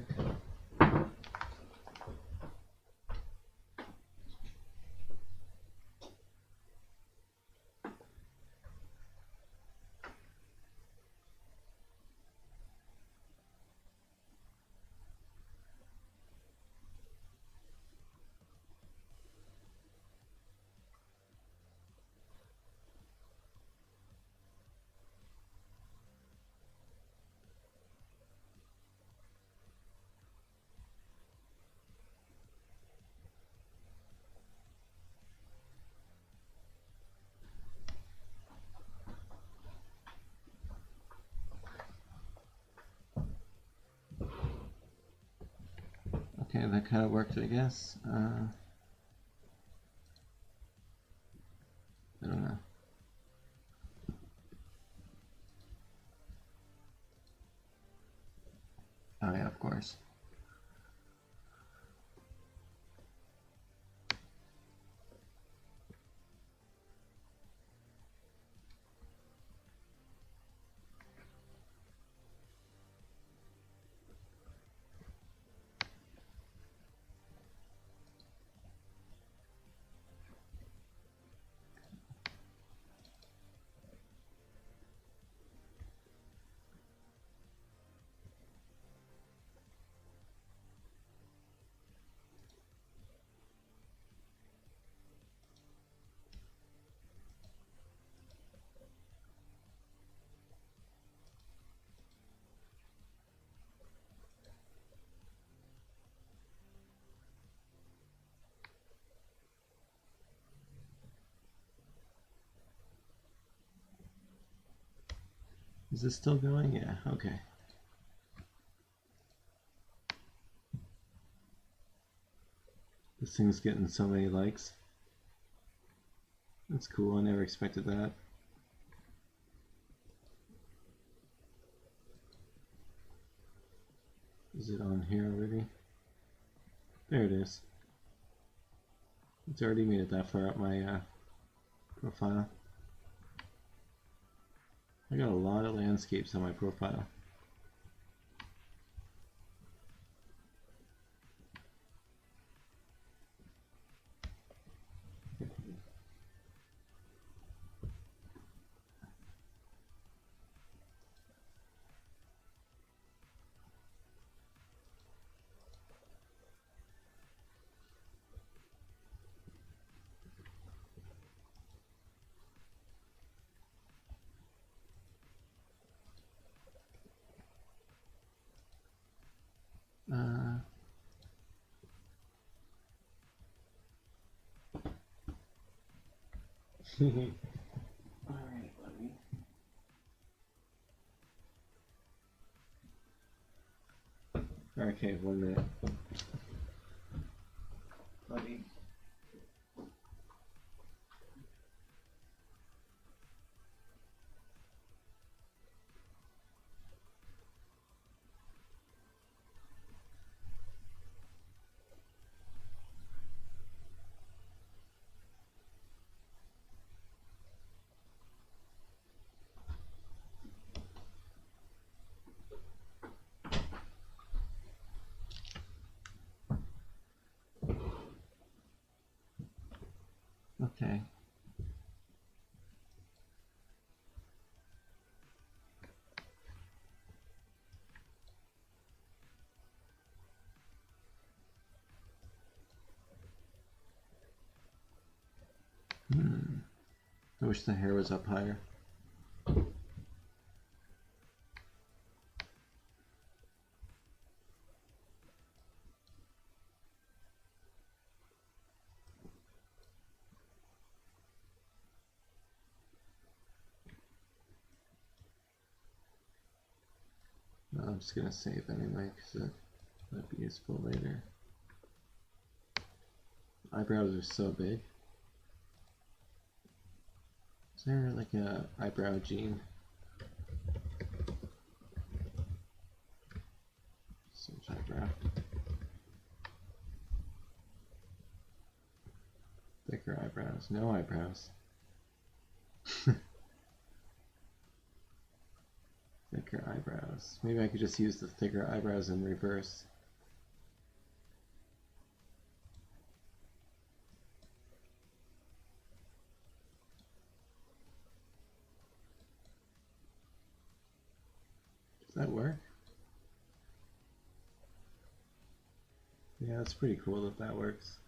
that kind of worked, I guess. I don't know. Oh yeah, of course. Is this still going? Yeah, okay. This thing's getting so many likes. That's cool, I never expected that. Is it on here already? There it is. It's already made it that far up my profile. I got a lot of landscapes on my profile. Alright, buddy. Okay, 1 minute. Buddy. Okay. I wish the hair was up higher. No, I'm just gonna save anyway because it might be useful later. Eyebrows are so big. Is there like a eyebrow gene? Search eyebrow. Thicker eyebrows. No eyebrows. Thicker eyebrows. Maybe I could just use the thicker eyebrows in reverse. Does that work? Yeah, that's pretty cool if that works.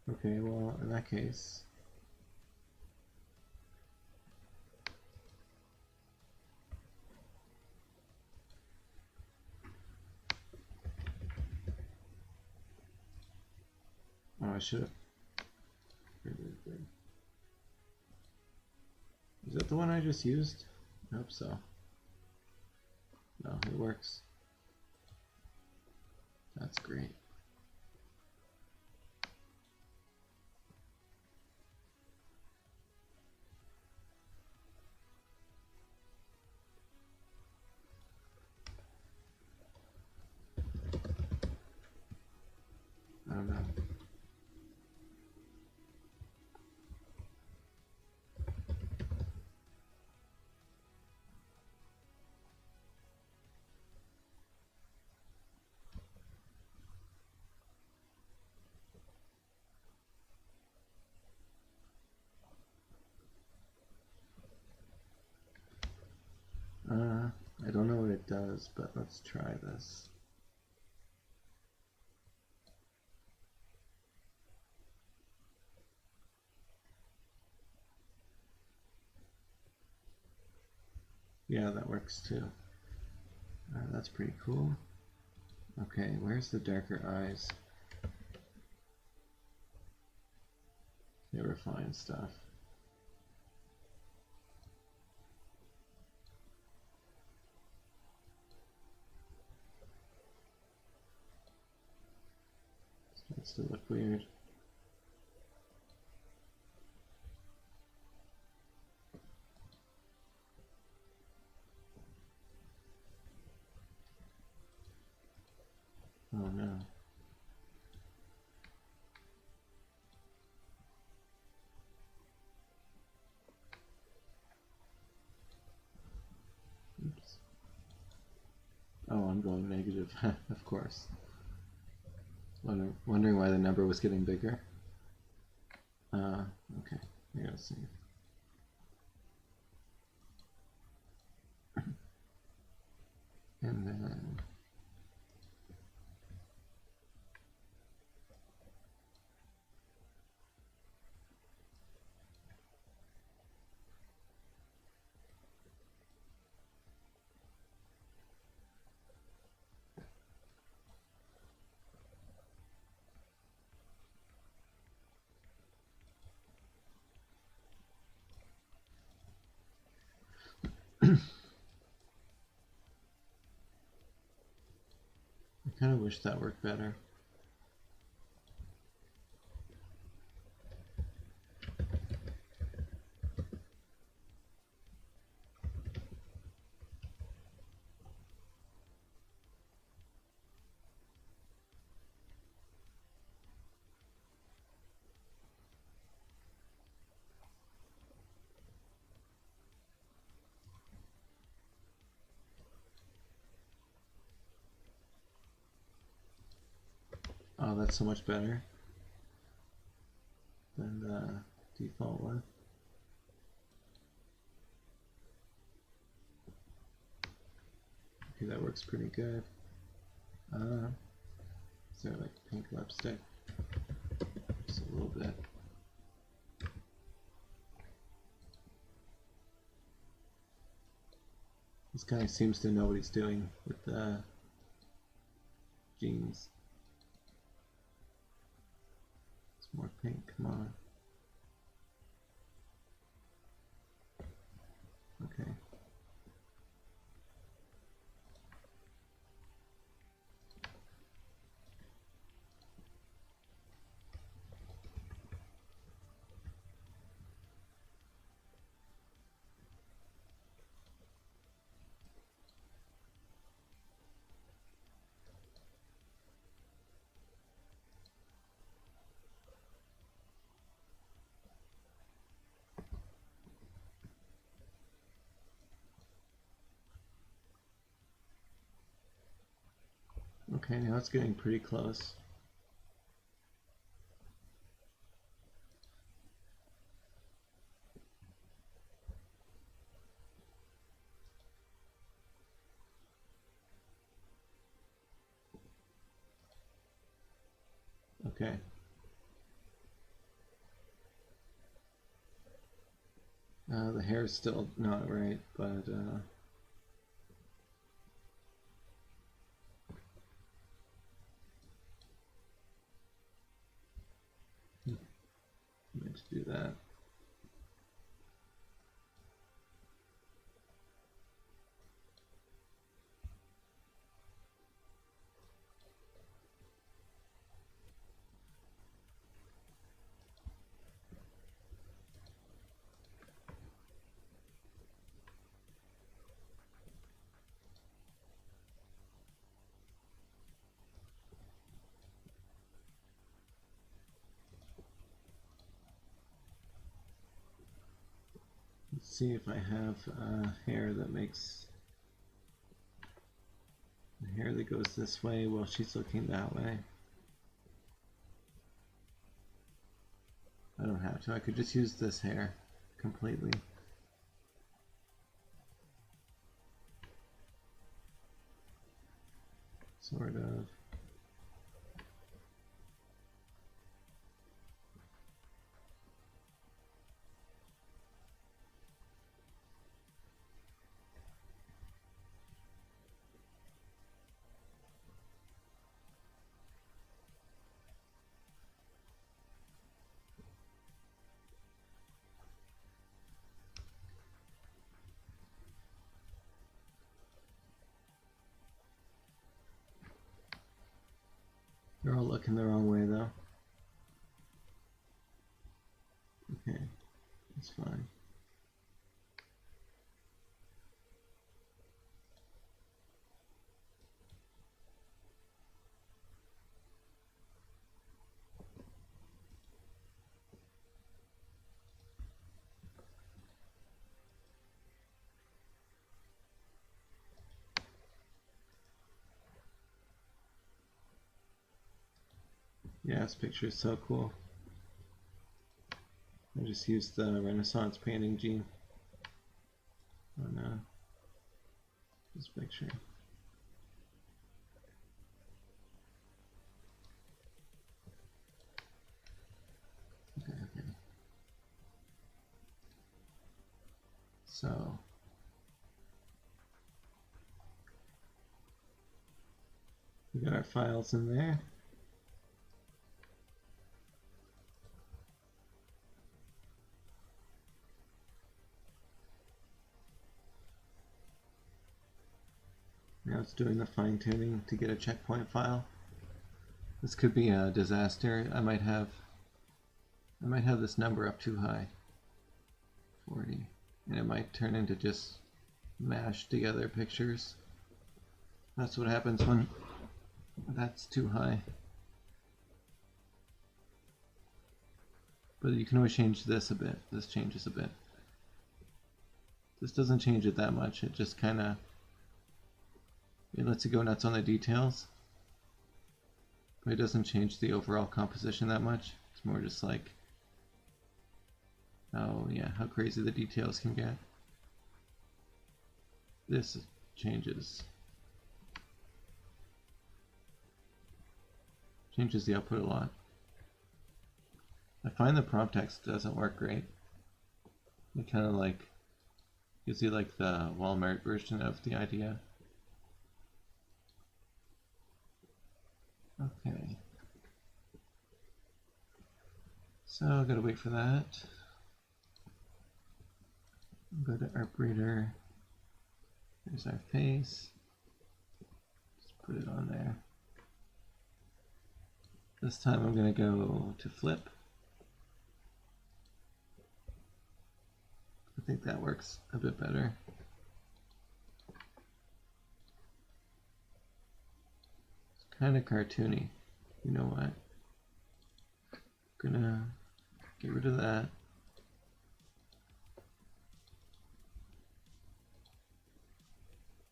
Okay, well, in that case, oh, I should have. Is that the one I just used? I hope so. No, it works. That's great. I don't know. I don't know what it does, but let's try this. Yeah, that works too. That's pretty cool. Okay, where's the darker eyes? They refine stuff. Starts to look weird. Oh no. Oops. Oh, I'm going negative, of course. Wondering why the number was getting bigger. Okay, I gotta see. And then I kind of wish that worked better. Oh, that's so much better than the default one. Okay, that works pretty good. Is there like pink lipstick? Just a little bit. This guy seems to know what he's doing with the jeans. It's more pink, come on. Okay. Okay, now it's getting pretty close. Okay. The hair is still not right, but meant to do that. see if I have hair that makes the hair that goes this way while she's looking that way. I don't have to. I could just use this hair completely. Sort of. They're all looking the wrong way though. Okay, that's fine. Yeah, this picture is so cool. I just used the Renaissance painting gene on this picture. Okay. So we got our files in there. Now it's doing the fine tuning to get a checkpoint file. This could be a disaster. I might have this number up too high, 40, and it might turn into just mashed together pictures. That's what happens when that's too high. But you can always change this a bit. This changes a bit. This doesn't change it that much. It just kind of, it lets it go nuts on the details. But it doesn't change the overall composition that much. It's more just like, oh yeah, how crazy the details can get. This changes the output a lot. I find the prompt text doesn't work great. It kind of like gives you like the Walmart version of the idea. Okay. So I gotta wait for that. Go to ArtBreeder. There's our face. Just put it on there. This time I'm gonna go to flip. I think that works a bit better. It's kind of cartoony. You know what? I'm gonna get rid of that.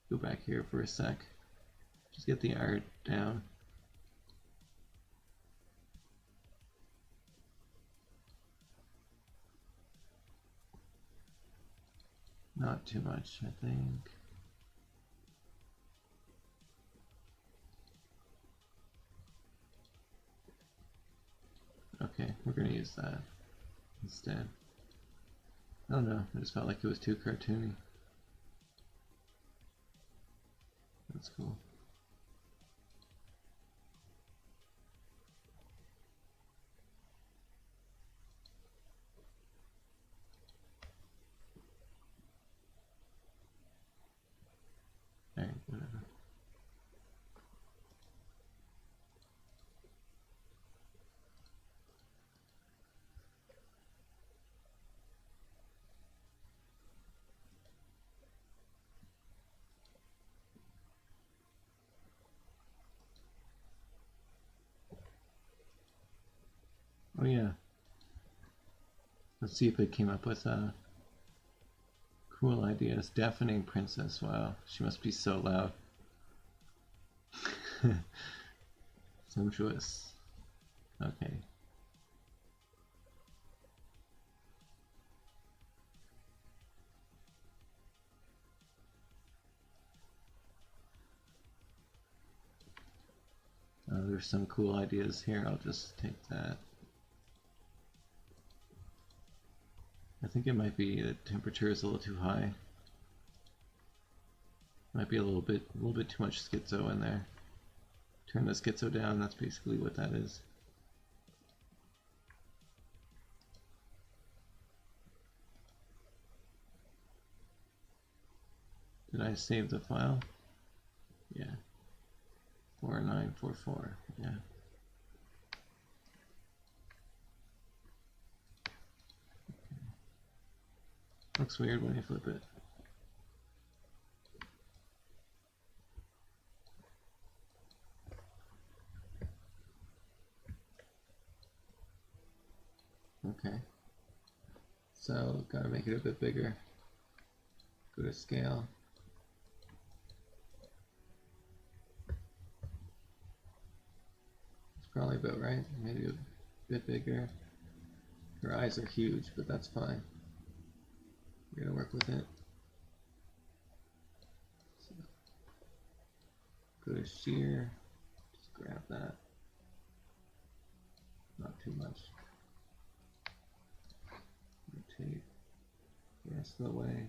Go back here for a sec. Just get the art down. Not too much, I think. Okay, we're going to use that instead. Oh no, I just felt like it was too cartoony. That's cool. Alright, whatever. Oh yeah. Let's see if it came up with Cool ideas. Deafening princess. Wow, she must be so loud. Sumptuous. Okay. There's some cool ideas here. I'll just take that. I think it might be the temperature is a little too high. Might be a little bit too much schizo in there. Turn the schizo down. That's basically what that is. Did I save the file? Yeah. 4944. Yeah. Looks weird when you flip it. Okay. So, gotta make it a bit bigger. Go to scale. It's probably about right. Maybe a bit bigger. Her eyes are huge, but that's fine. We're gonna work with it. So, go to shear. Just grab that. Not too much. Rotate the rest of the way.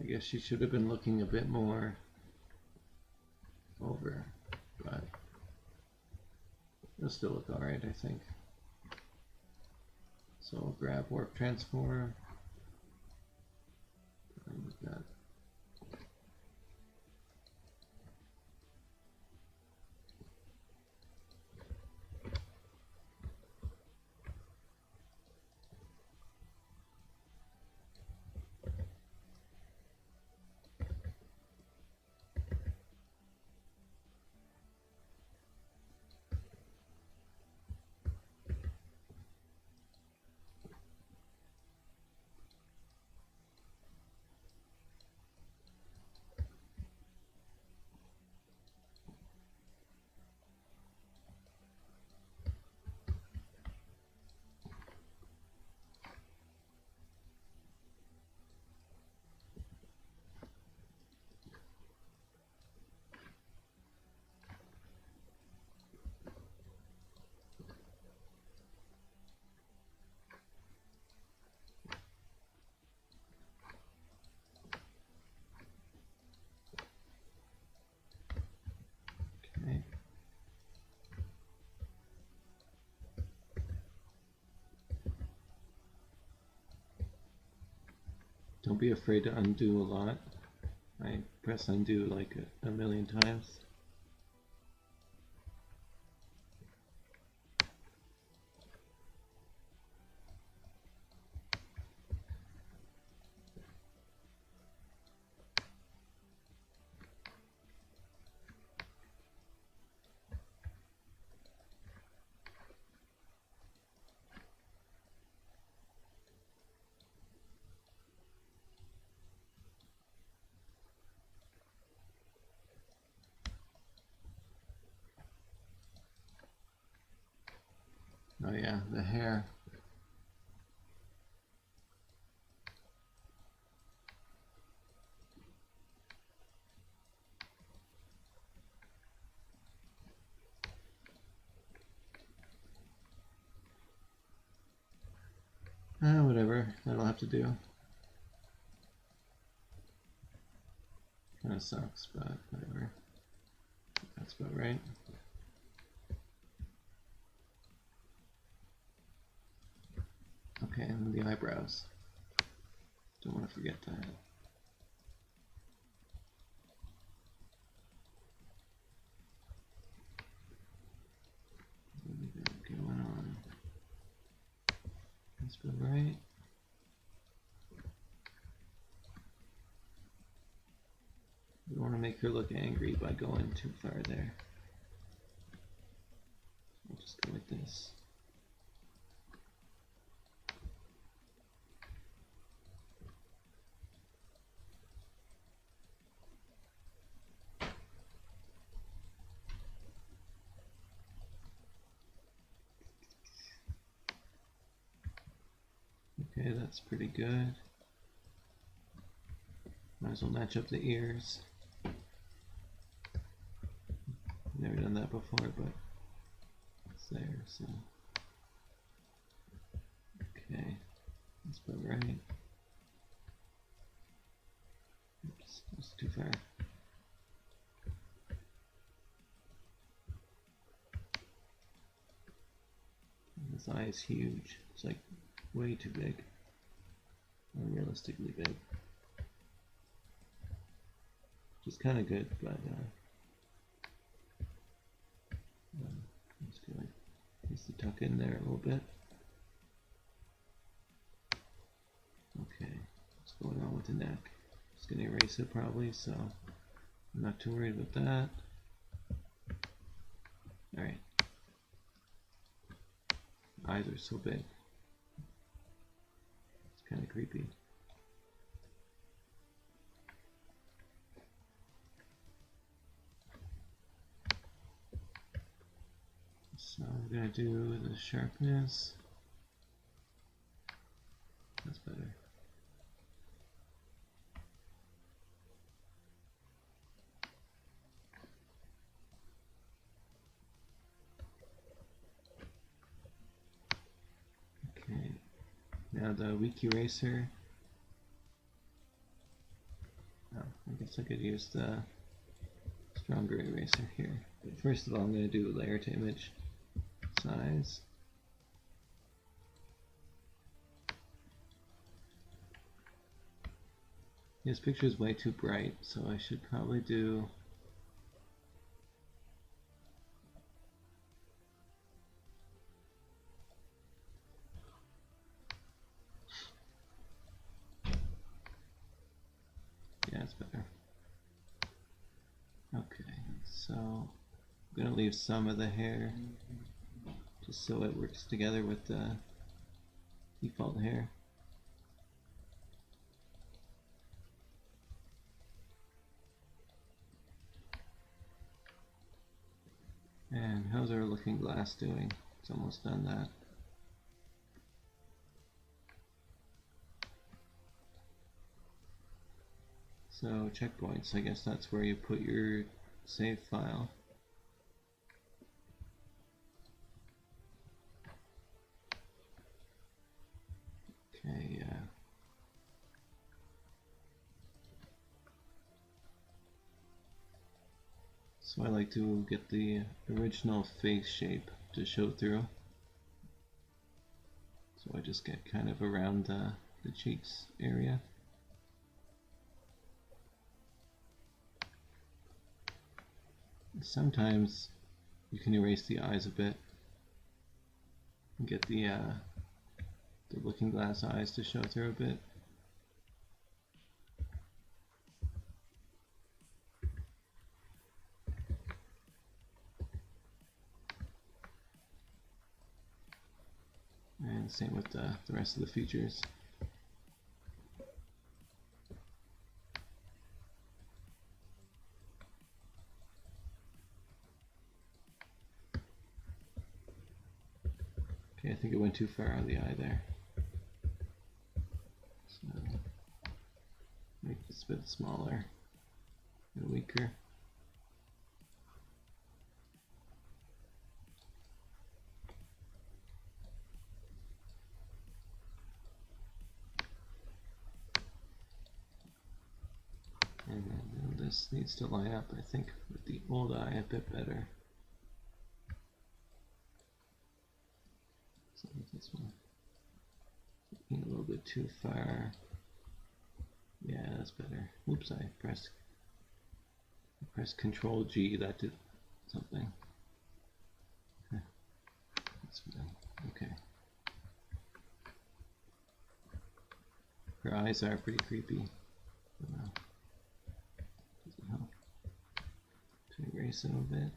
I guess she should have been looking a bit more over, but it'll still look alright, I think. So we'll grab warp transform. And we've got okay. Don't be afraid to undo a lot. I press undo like a million times. Oh yeah, the hair. Whatever, that'll have to do. Kinda sucks, but whatever. That's about right. Okay, and the eyebrows. Don't want to forget that. What do we got going on? That's about right. want to make her look angry by going too far there. I'll just go like this. Okay, that's pretty good. Might as well match up the ears. Never done that before, but it's there, so. Okay, that's about right. Oops, that's too far. This eye is huge. It's like way too big. Unrealistically big. Which is kind of good, but just gonna use the tuck in there a little bit. Okay, what's going on with the neck? Just gonna erase it probably, so I'm not too worried about that. Alright. Eyes are so big. It's kind of creepy. So we're going to do the sharpness. That's better. Okay, now the weak eraser. Oh, I guess I could use the stronger eraser here. But first of all, I'm going to do layer to image size. This picture is way too bright, so I should probably do yeah, it's better. Okay, so I'm going to leave some of the hair just so it works together with the default hair. And how's our looking glass doing? It's almost done that. So checkpoints, I guess that's where you put your save file. Okay, yeah. So I like to get the original face shape to show through. So I just get kind of around the cheeks area. Sometimes you can erase the eyes a bit and get the looking glass eyes to show through a bit. And same with the rest of the features. Okay, I think it went too far on the eye there. So make this a bit smaller and weaker. And then this needs to line up, I think, with the old eye a bit better. So this one a little bit too far. Yeah, that's better. Oops, I pressed Control G. That did something. That's fine. Okay. Her eyes are pretty creepy. Doesn't help. erase some of it.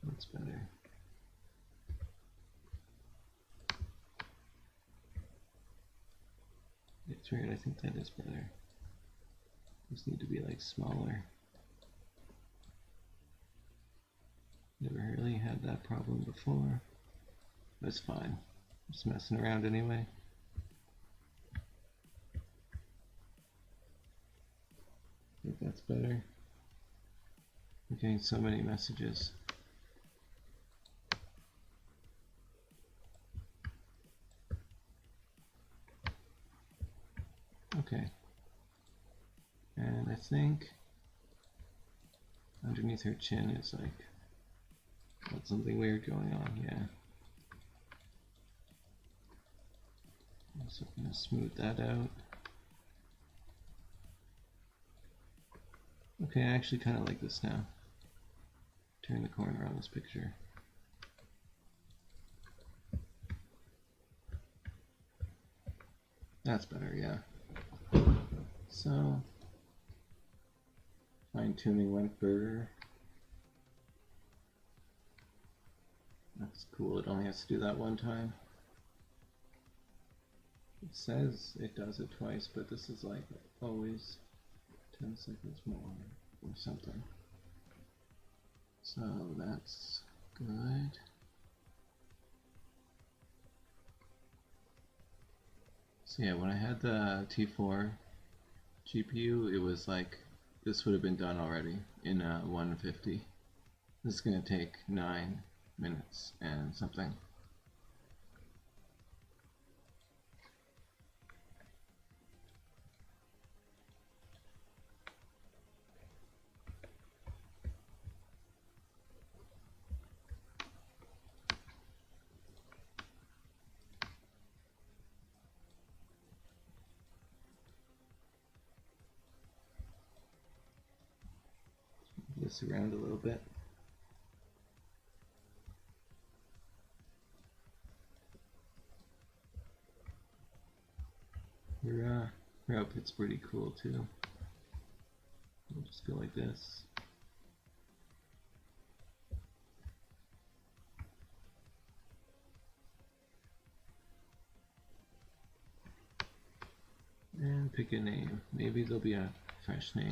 That's better. It's weird, I think that is better. These need to be like smaller. Never really had that problem before. But it's fine. Just messing around anyway. I think that's better. I'm getting so many messages. Okay. And I think underneath her chin is like got something weird going on, yeah. So I'm going to smooth that out. Okay, I actually kind of like this now. Turn the corner on this picture. That's better, yeah. So, fine-tuning went for... That's cool, it only has to do that one time. It says it does it twice, but this is like always 10 seconds more or something. So that's good. So yeah, when I had the T4 GPU, it was like, this would have been done already in 150. This is going to take 9 minutes and something. This around a little bit. Her outfit's pretty cool too. We'll just go like this. And pick a name. Maybe there'll be a fresh name.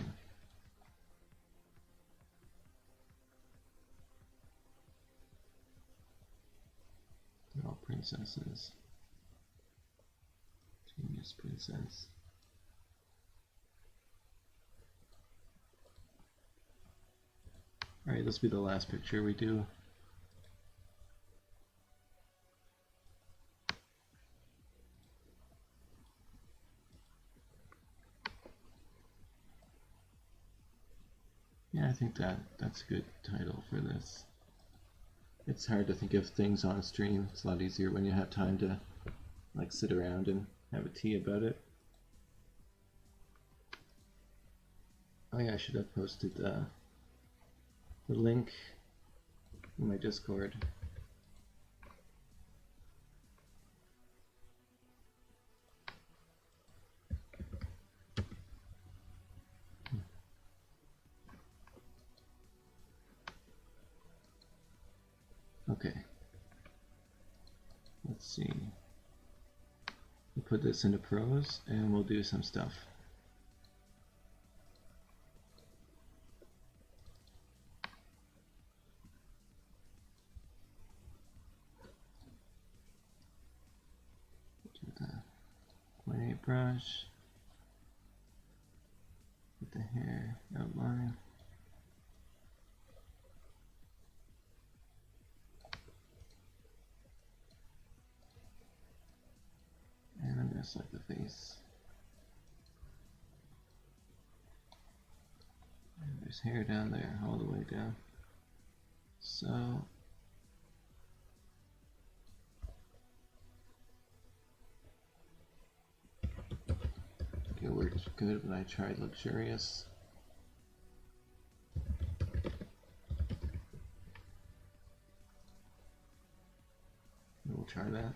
They're all princesses. Genius princess. Alright, this will be the last picture we do. Yeah, I think that's a good title for this. It's hard to think of things on stream. It's a lot easier when you have time to like sit around and have a tea about it. Oh yeah, I should have posted the link in my Discord. Okay. Let's see. We'll put this into Prose and we'll do some stuff. Do the 0.8 brush. Put the hair outline. And I'm going to select the face. And there's hair down there, all the way down. So, it worked good when I tried luxurious. try that.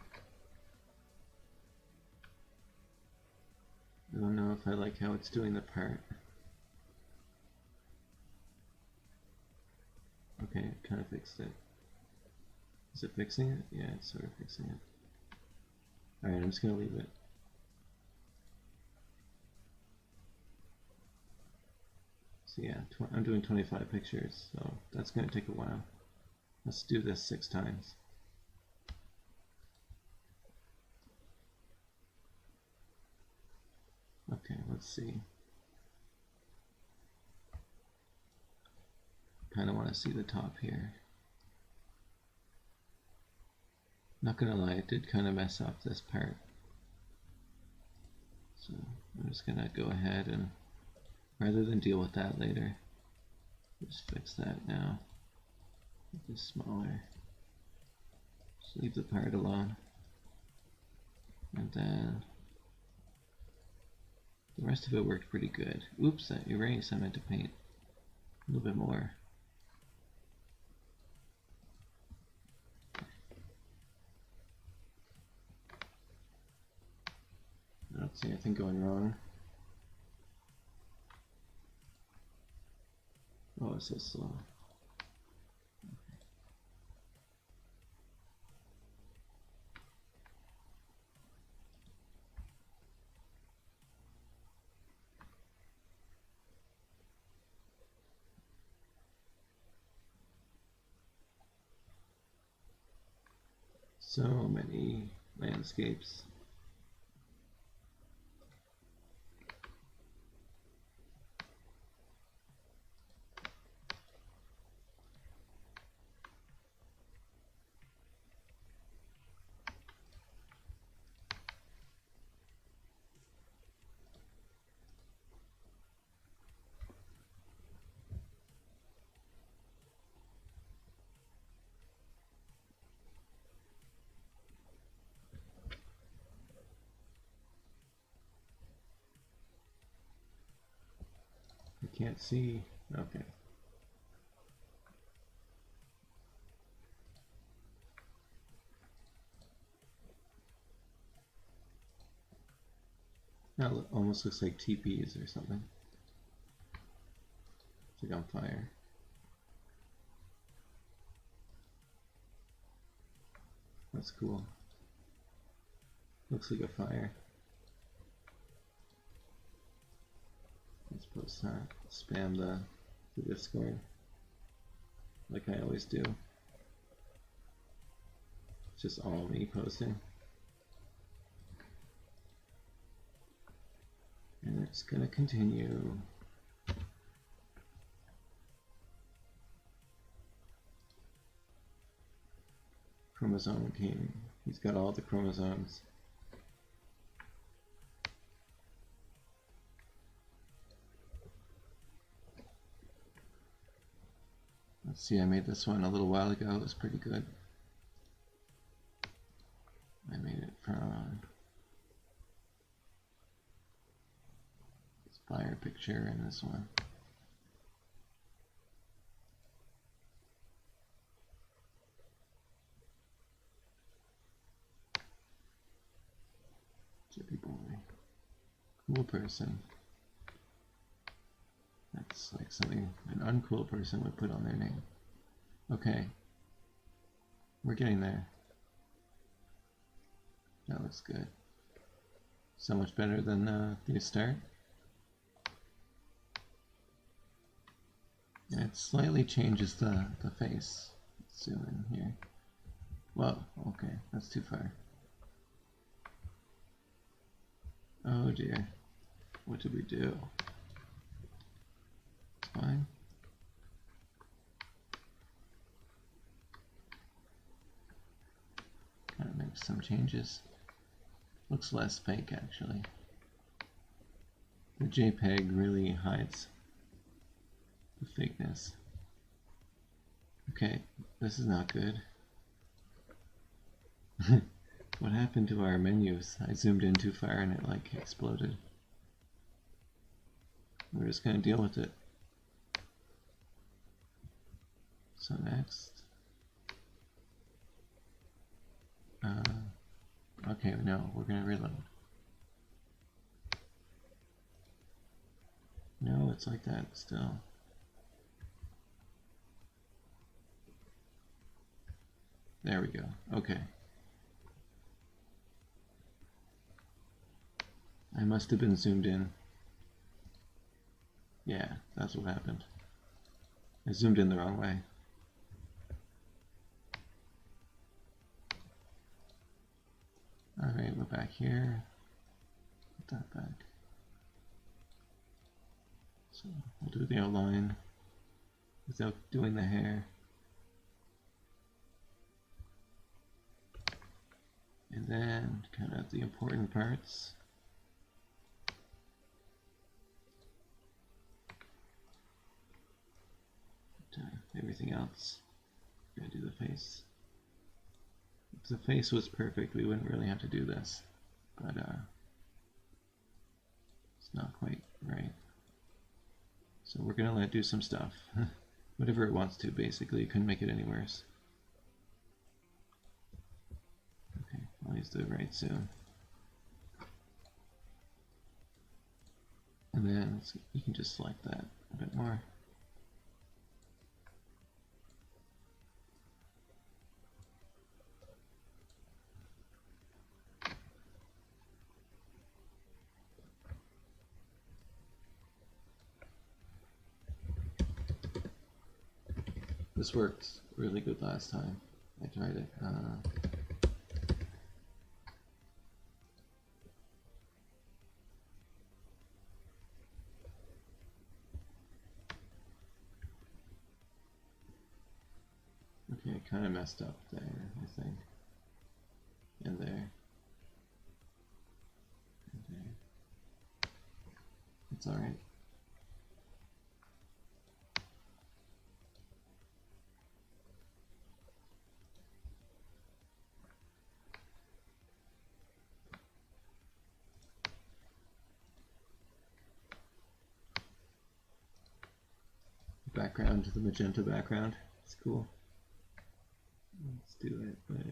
I don't know if I like how it's doing the part. Okay, it kind of fixed it. Is it fixing it? Yeah, it's sort of fixing it. Alright, I'm just going to leave it. So yeah, I'm doing 25 pictures, so that's going to take a while. Let's do this 6 times. Okay, let's see. Kind of want to see the top here. Not gonna lie, it did kind of mess up this part. So I'm just gonna go ahead and, rather than deal with that later, just fix that now. Make this smaller. Just leave the part alone. And then the rest of it worked pretty good. Oops, that erase, I meant to paint a little bit more. I don't see anything going wrong. Oh, it's so slow. So many landscapes. I can't see. Okay. That almost looks like teepees or something. It's like on fire. That's cool. Looks like a fire. Let's post that. Spam the Discord like I always do. It's just all me posting. And it's gonna continue. Chromosome king. He's got all the chromosomes. Let's see, I made this one a little while ago. It was pretty good. I made it from this fire picture and this one. Chippy boy. Cool person. That's like something an uncool person would put on their name. Okay. We're getting there. That looks good. So much better than the start. And it slightly changes the face. Let's zoom in here. Whoa, okay, that's too far. Oh dear. What did we do? It's fine. Gotta make some changes. Looks less fake actually. The JPEG really hides the fakeness. Okay, this is not good. What happened to our menus? I zoomed in too far and it like exploded. We're just gonna deal with it. So next. Okay, no, we're gonna reload. No, it's like that still. There we go. Okay. I must have been zoomed in. Yeah, that's what happened. I zoomed in the wrong way. Alright, we're back here. Put that back. So we'll do the outline without doing the hair. And then kind of the important parts. Everything else, we're gonna do the face. If the face was perfect, we wouldn't really have to do this, but it's not quite right. So we're gonna let it do some stuff. Whatever it wants to, basically. You couldn't make it any worse. Okay, I'll use the right soon. And then you can just select that a bit more. This worked really good last time. I tried it. Okay, I kind of messed up there, I think. And there. And there. It's alright. Background to the magenta background. It's cool. Let's do it with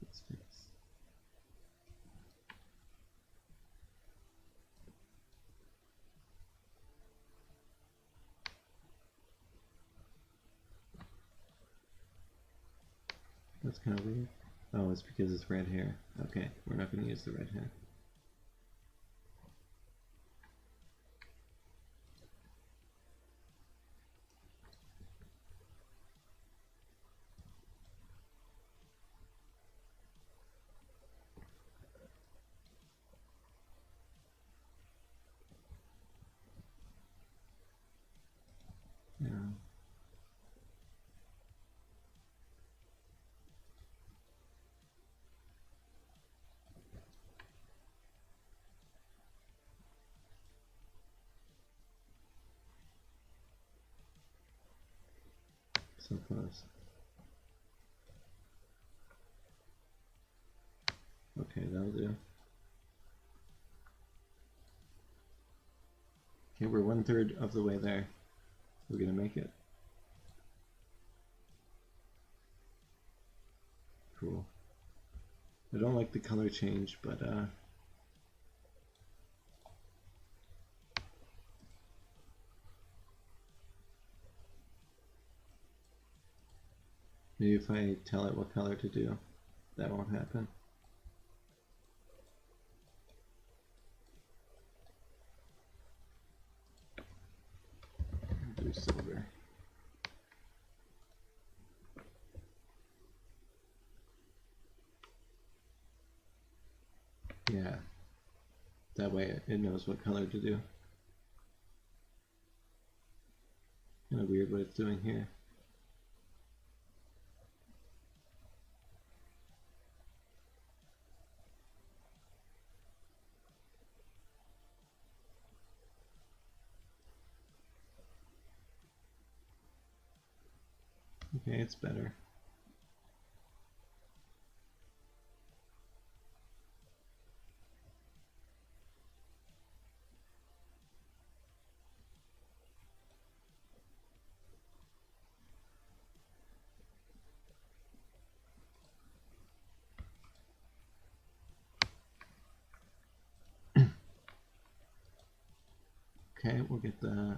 let's fix. That's kind of weird. Oh, it's because it's red hair. Okay, we're not going to use the red hair. Yeah. So close. Okay, that'll do. Okay, we're 1/3 of the way there. We're gonna make it. Cool. I don't like the color change, but maybe if I tell it what color to do, that won't happen. I'll do silver. Yeah, that way it knows what color to do. Kind of weird what it's doing here. Okay, it's better. Okay, we'll get the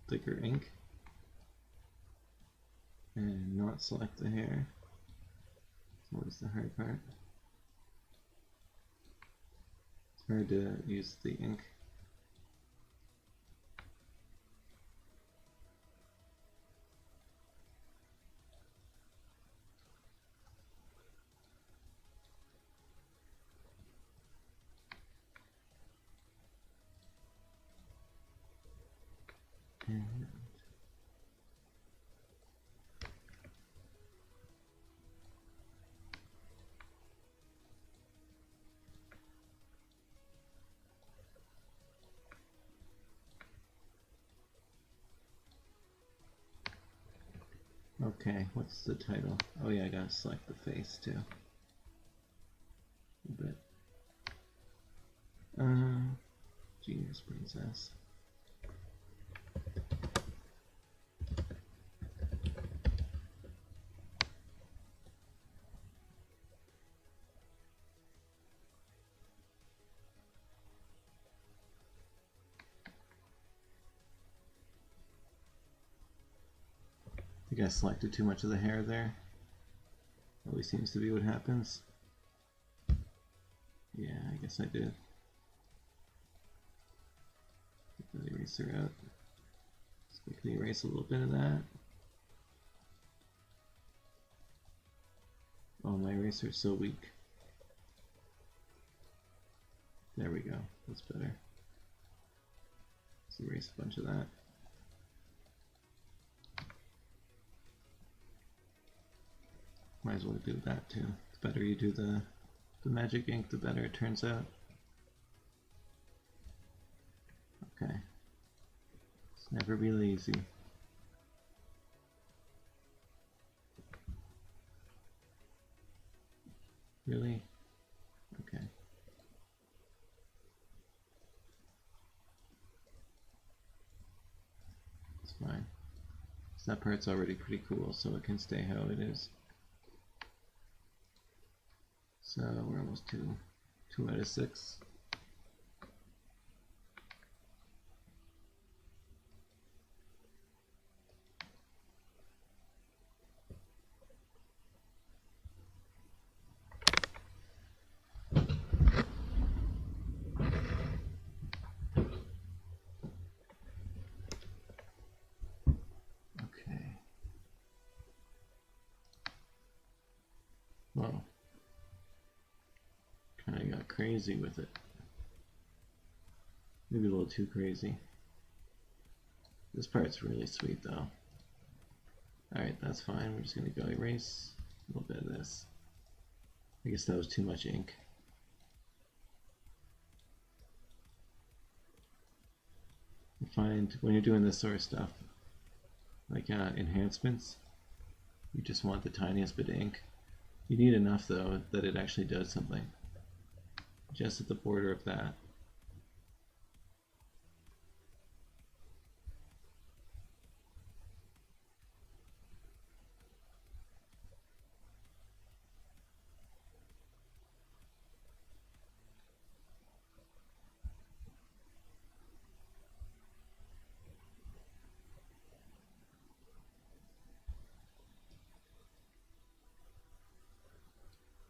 thicker ink and not select the hair. That's always the hard part. It's hard to use the ink. And okay, what's the title? Oh yeah, I gotta select the face too. A bit. Genius Princess. I think I selected too much of the hair there. Always seems to be what happens. Yeah, I guess I did. Get the eraser out. Let's quickly erase a little bit of that. Oh, my eraser's so weak. There we go. That's better. Let's erase a bunch of that. Might as well do that too. The better you do the magic ink, the better it turns out. Okay. Let's never be lazy. Really? Okay. It's fine. So that part's already pretty cool, so it can stay how it is. So we're almost 2 out of 6. Okay. Whoa. Kinda got crazy with it. Maybe a little too crazy. This part's really sweet though. Alright, that's fine. We're just gonna go erase a little bit of this. I guess that was too much ink. You find when you're doing this sort of stuff, like enhancements, you just want the tiniest bit of ink. You need enough though that it actually does something. Just at the border of that.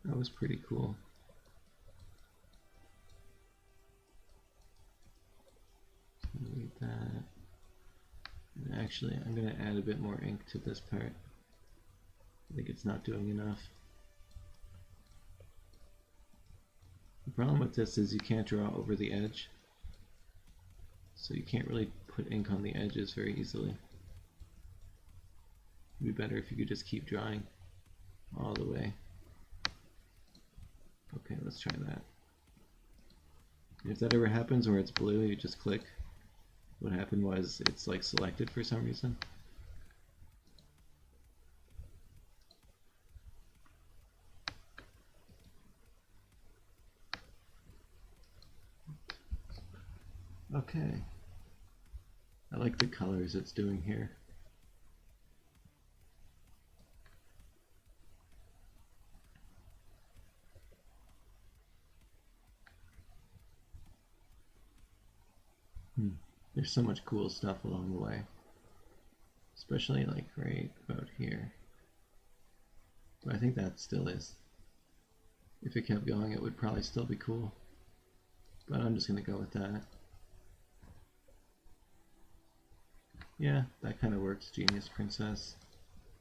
That was pretty cool. Delete that. And actually, I'm going to add a bit more ink to this part. I think it's not doing enough. The problem with this is you can't draw over the edge. So you can't really put ink on the edges very easily. It'd be better if you could just keep drawing all the way. Okay, let's try that. If that ever happens where it's blue, you just click. What happened was it's like selected for some reason. Okay. I like the colors it's doing here. There's so much cool stuff along the way, especially like right about here. But I think that still is. If it kept going, it would probably still be cool. But I'm just gonna go with that. Yeah, that kind of works. Genius Princess.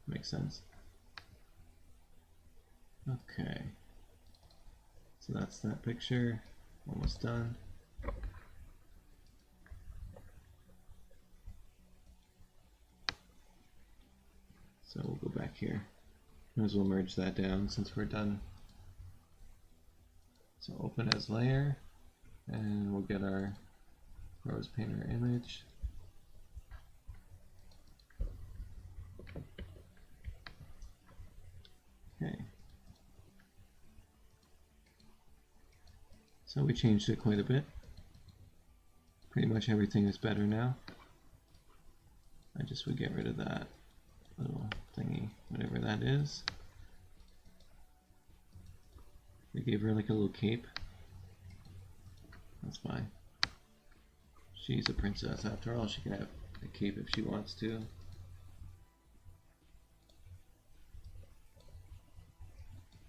Makes sense. Okay. So that's that picture. Almost done. So we'll go back here. Might as well merge that down since we're done. So open as layer, and we'll get our ProsePainter image. Okay. So we changed it quite a bit. Pretty much everything is better now. I just would get rid of that little thingy, whatever that is. We gave her like a little cape. That's fine. She's a princess after all. She can have a cape if she wants to.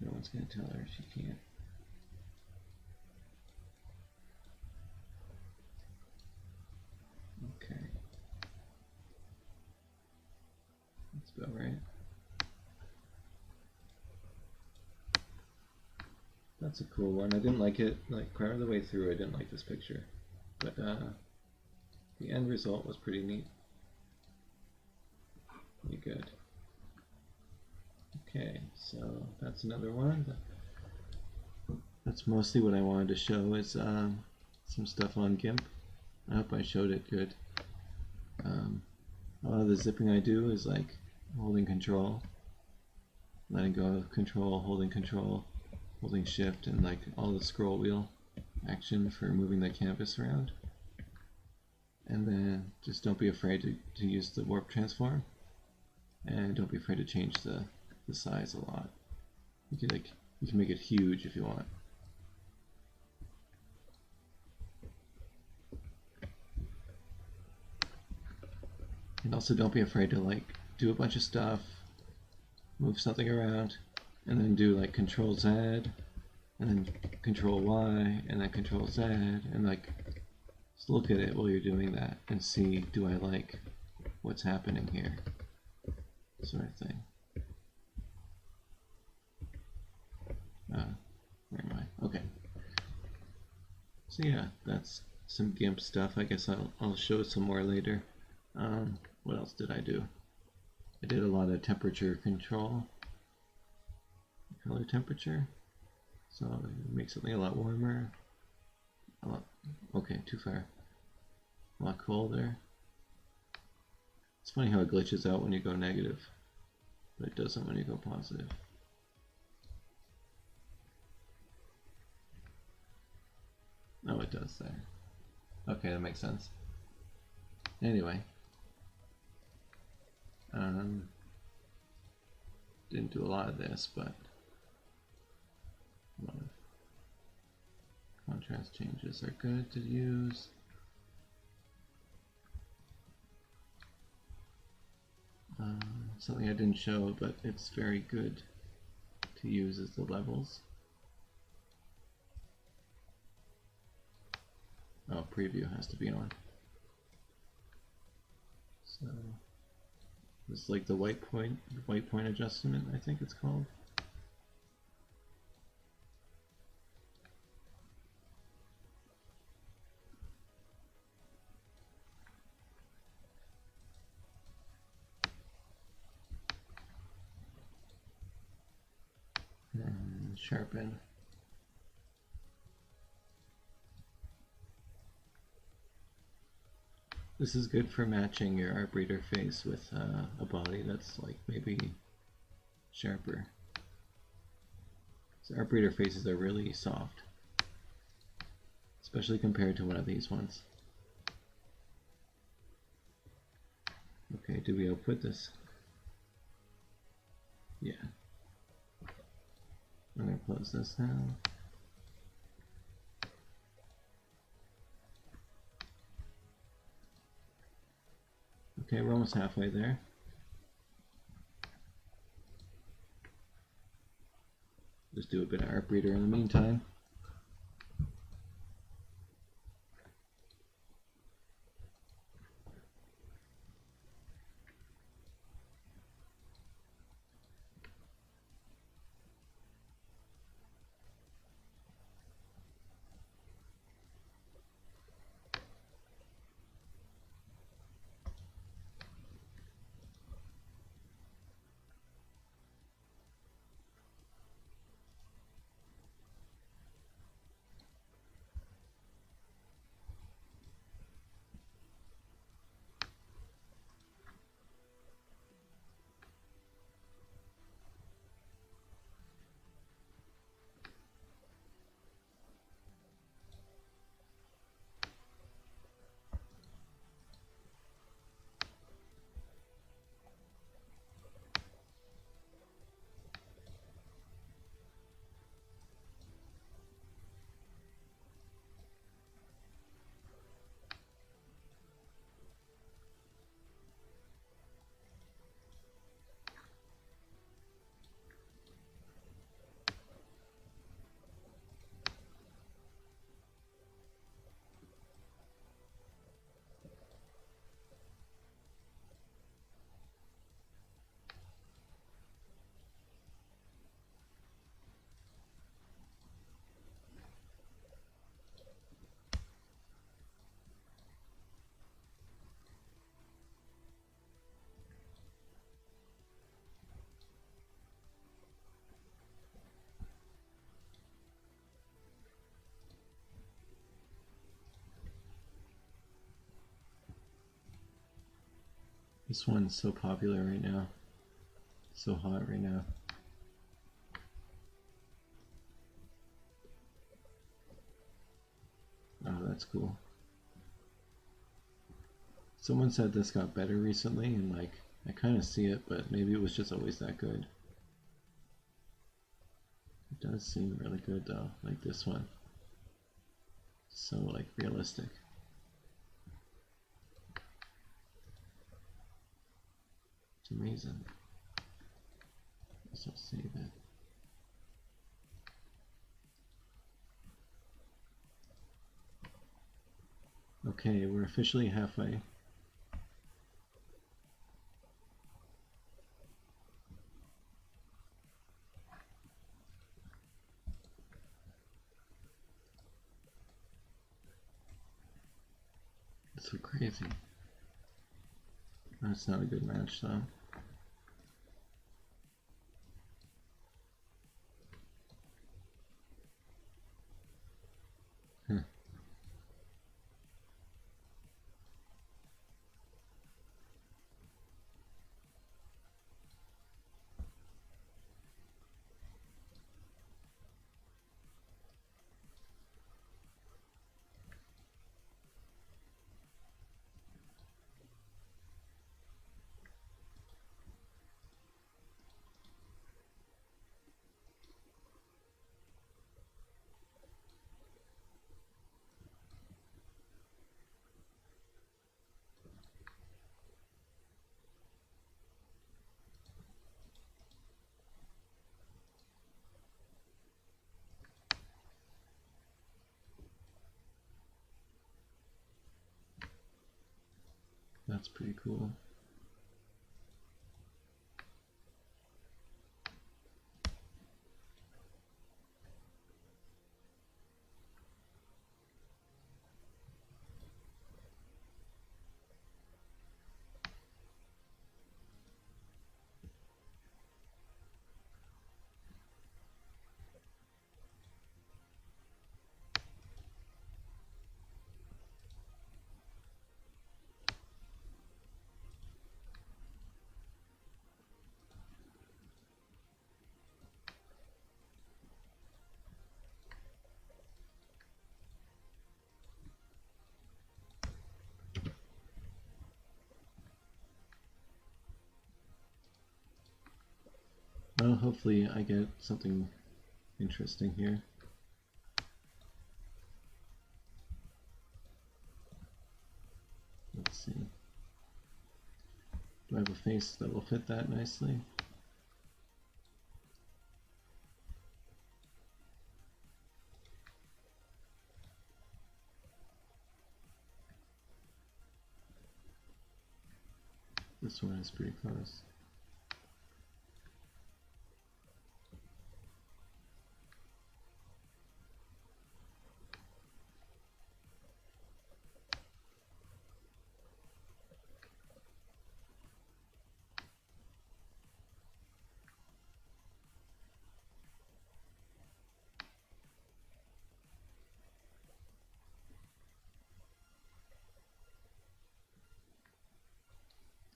No one's going to tell her she can't. Okay. That's about right. That's a cool one. I didn't like it, like part of the way through I didn't like this picture. But the end result was pretty neat. Pretty good. Okay, so that's another one. That's mostly what I wanted to show is some stuff on GIMP. I hope I showed it good. A lot of the zipping I do is like holding control, letting go of control, holding shift, and like all the scroll wheel action for moving the canvas around. And then just don't be afraid to use the warp transform, and don't be afraid to change the size a lot. You can make it huge if you want. And also don't be afraid to like do a bunch of stuff, move something around, and then do like Control Z, and then Control Y, and then Control Z, and like just look at it while you're doing that and see, do I like what's happening here, sort of thing. Where am I? Okay. So yeah, that's some GIMP stuff. I guess I'll show some more later. What else did I do? I did a lot of temperature control, color temperature, so it makes something a lot warmer. Okay, too far. A lot colder. It's funny how it glitches out when you go negative, but it doesn't when you go positive. Oh, it does there. Okay, that makes sense. Anyway. Didn't do a lot of this, but a lot of contrast changes are good to use. Something I didn't show, but it's very good to use is the levels. Oh, preview has to be on. So it's like the white point adjustment, I think it's called. And sharpen. This is good for matching your ArtBreeder face with a body that's like maybe sharper. So ArtBreeder faces are really soft, especially compared to one of these ones. Okay, do we output this? Yeah. I'm going to close this now. Okay, we're almost halfway there. Just do a bit of ArtBreeder in the meantime. This one's so popular right now. So hot right now. Oh, that's cool. Someone said this got better recently, and like, I kind of see it, but maybe it was just always that good. It does seem really good though, like this one. So like realistic. It's amazing. So I'll save it. Okay, we're officially halfway. It's so crazy. That's not a good match though. That's pretty cool. Well, hopefully I get something interesting here. Let's see. Do I have a face that will fit that nicely? This one is pretty close.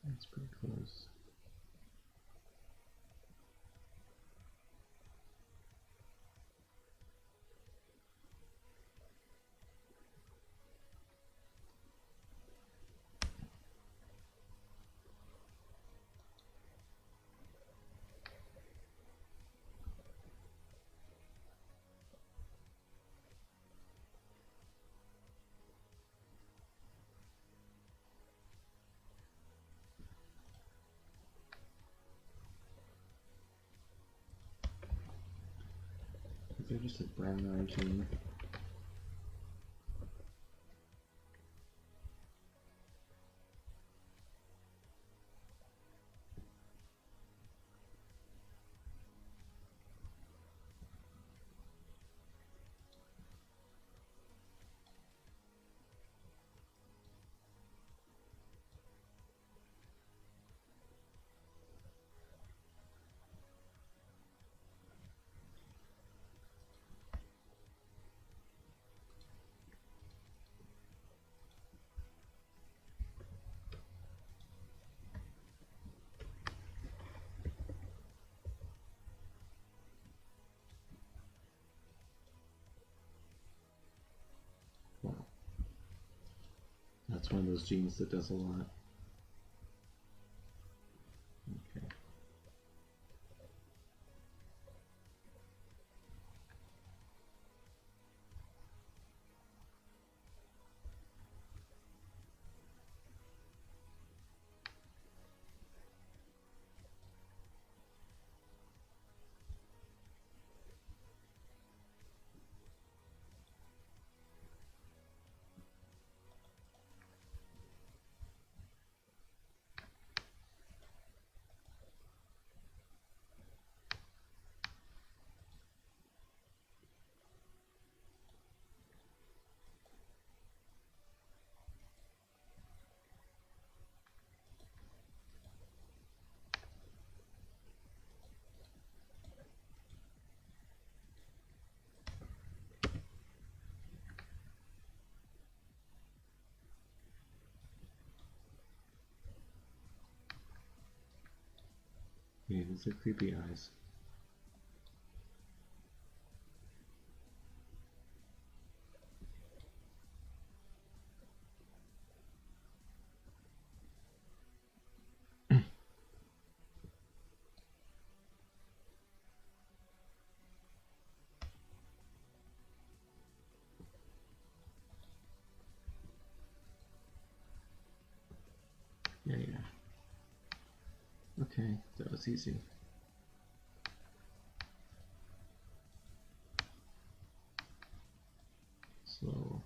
That's pretty close. Is there just a brown line chain? Wow. That's one of those genes that does a lot. Okay. Yeah, these are creepy eyes. Yeah. Okay, that was easy. Slow.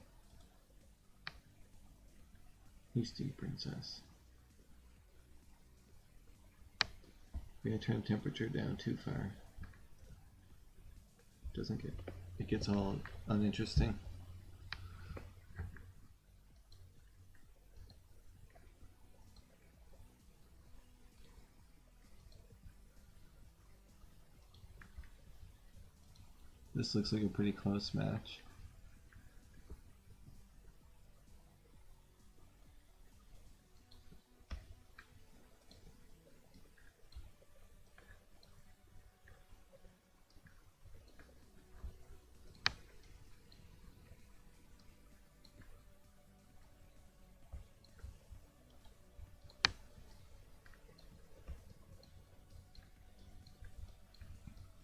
Hasty princess. We gotta turn temperature down too far. It gets all uninteresting. This looks like a pretty close match.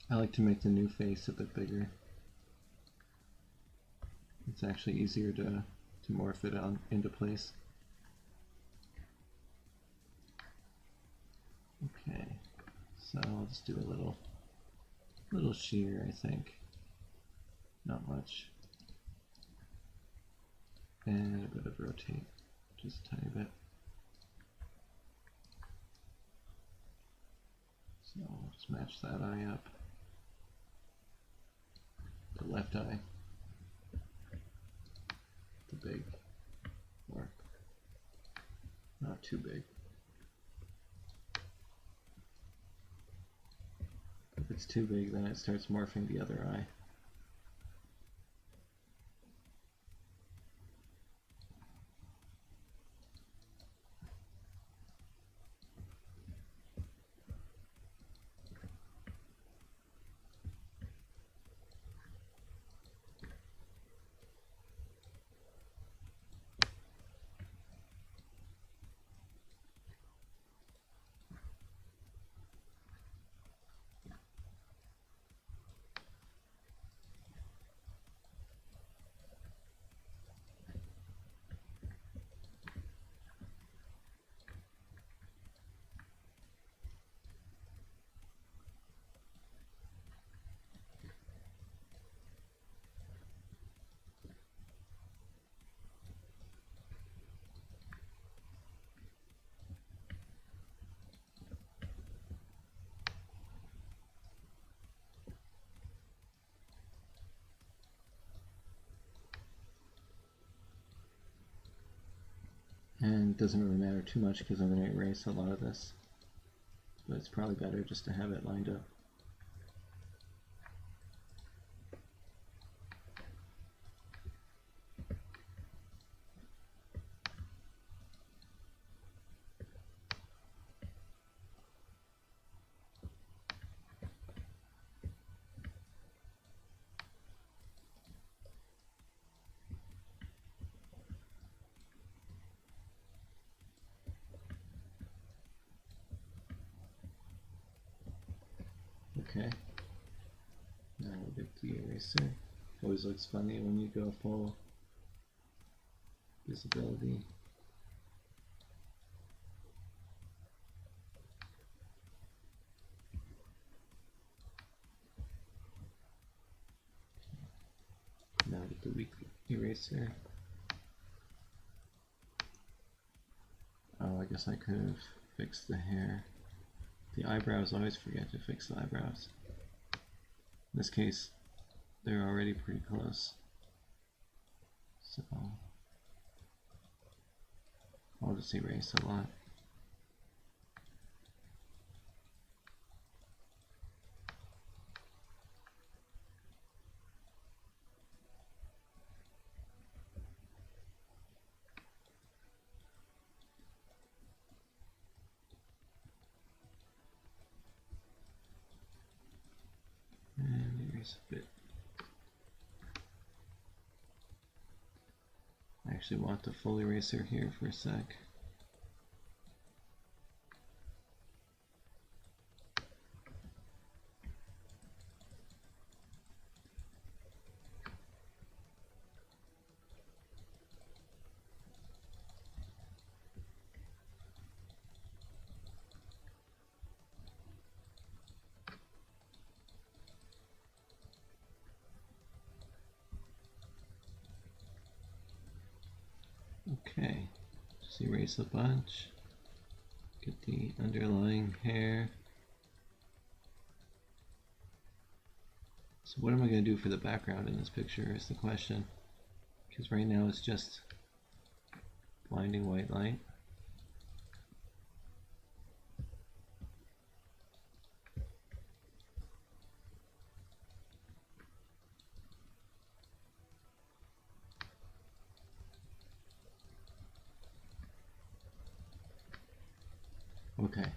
I like to make the new face a bit bigger. It's actually easier to morph it on into place. So I'll just do a little shear, I think. Not much. And a bit of rotate, just a tiny bit. So I'll just match that eye up. The left eye, the big, or not too big. If it's too big, then it starts morphing the other eye. And it doesn't really matter too much because I'm going to erase a lot of this, but it's probably better just to have it lined up. Okay, now we'll get the eraser. Always looks funny when you go full visibility. Now get the weak eraser. Oh, I guess I could have fixed the hair. The eyebrows, I always forget to fix the eyebrows. In this case, they're already pretty close. So I'll just erase a lot. And erase a bit. I actually want the full eraser here for a sec. Okay, just erase a bunch, get the underlying hair. So what am I going to do for the background in this picture is the question, because right now it's just blinding white light. Okay,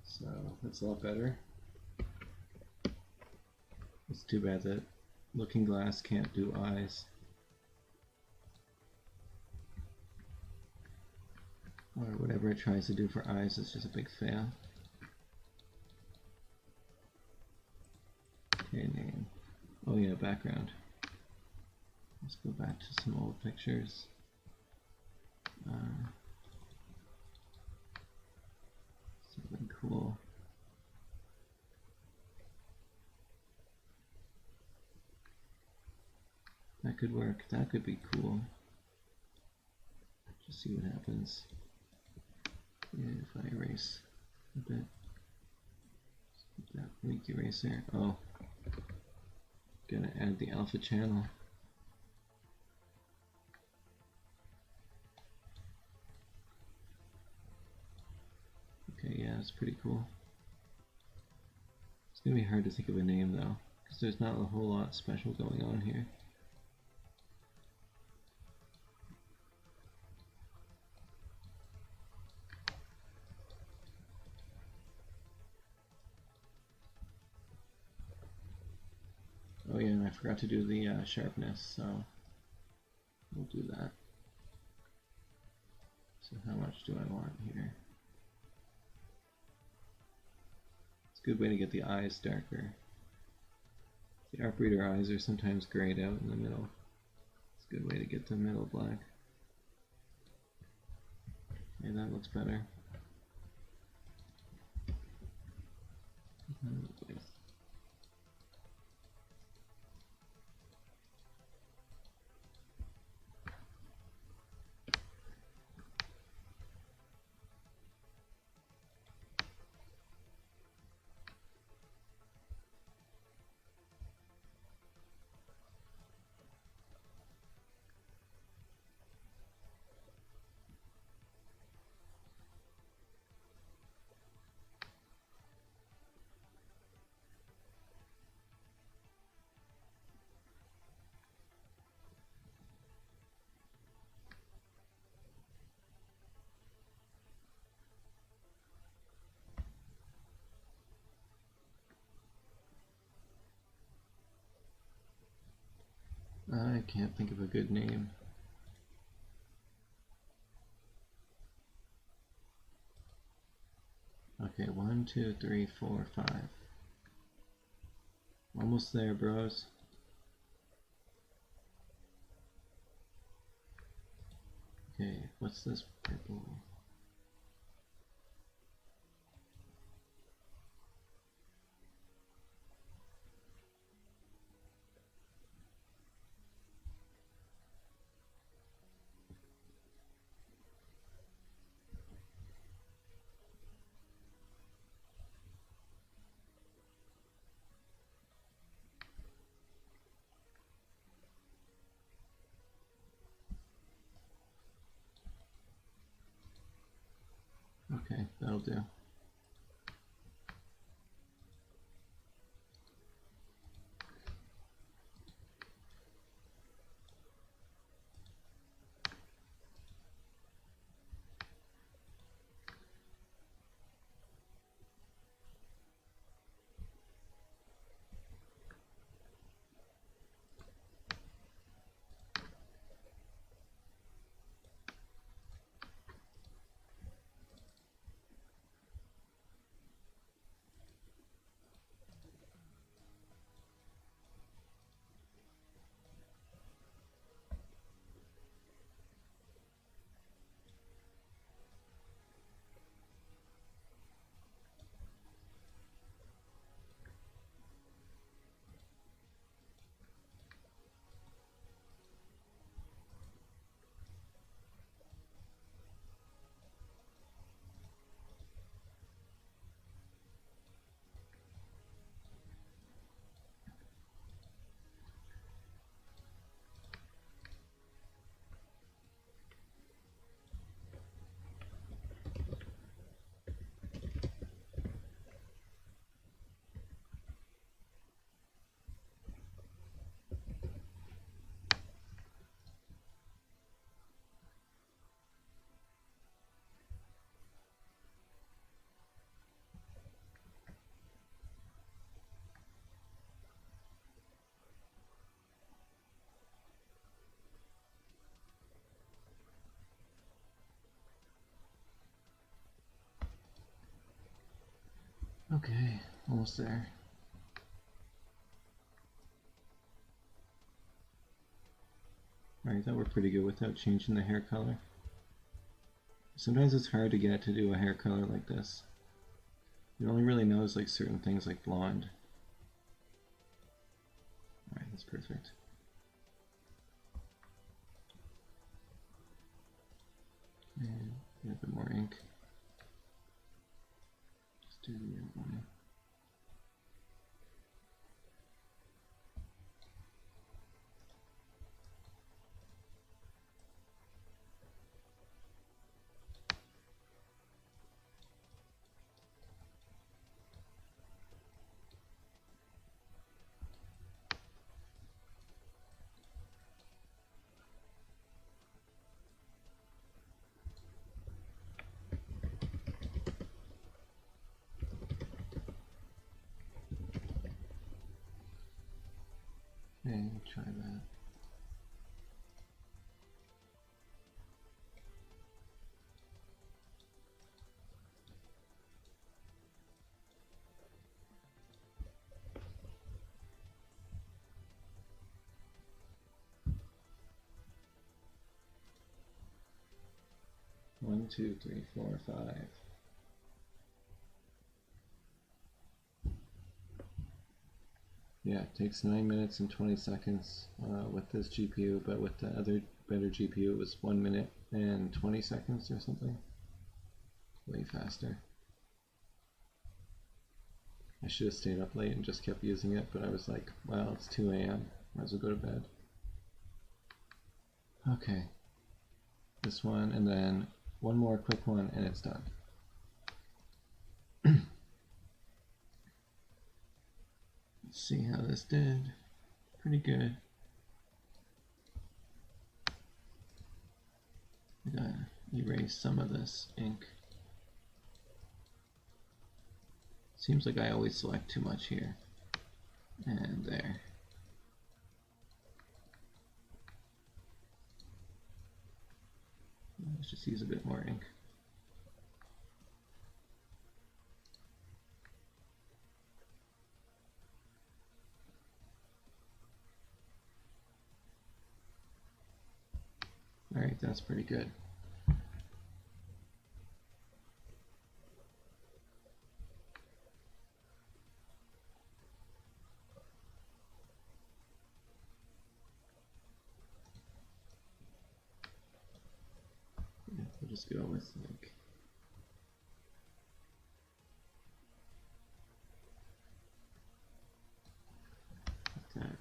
so that's a lot better. It's too bad that Looking Glass can't do eyes. Or whatever it tries to do for eyes is just a big fail. Okay, name. Oh yeah, background. Let's go back to some old pictures. Something cool. That could work. That could be cool. Just see what happens if I erase a bit. That weak eraser. Oh, gotta add the alpha channel. Okay, yeah, it's pretty cool. It's gonna be hard to think of a name though, because there's not a whole lot special going on here. Oh yeah, and I forgot to do the sharpness, so we'll do that. So how much do I want here? It's a good way to get the eyes darker. The ArtBreeder eyes are sometimes grayed out in the middle. It's a good way to get the middle black. Okay, that looks better. I can't think of a good name. Okay, 1, 2, 3, 4, 5. Almost there, bros. Okay, what's this purple? Okay, that'll do. Okay, almost there. Alright, that worked pretty good without changing the hair color. Sometimes it's hard to get to do a hair color like this. You only really notice like certain things like blonde. Alright, that's perfect. And get a bit more ink. Let's do the other one. Okay, try that. One, two, three, four, five. Yeah, it takes 9 minutes and 20 seconds with this GPU, but with the other better GPU it was 1 minute and 20 seconds or something. Way faster. I should have stayed up late and just kept using it, but I was like, well, it's 2 a.m. Might as well go to bed. Okay. This one, and then one more quick one, and it's done. Let's see how this did. Pretty good. I gotta erase some of this ink. Seems like I always select too much here. And there. Let's just use a bit more ink. Alright, that's pretty good. Yeah, we'll just go with like that.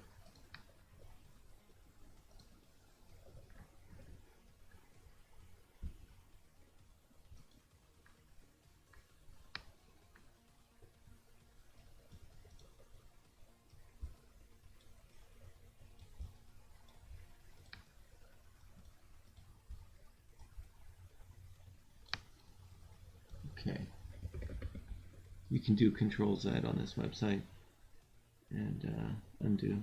Okay. You can do Control-Z on this website and undo.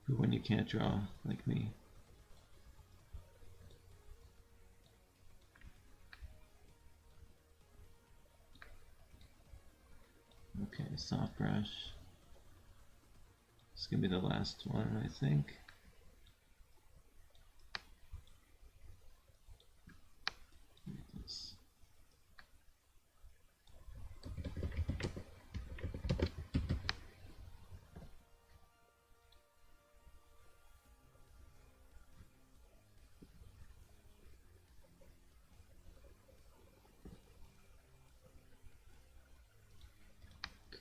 For when you can't draw like me. Okay, soft brush. It's gonna be the last one, I think.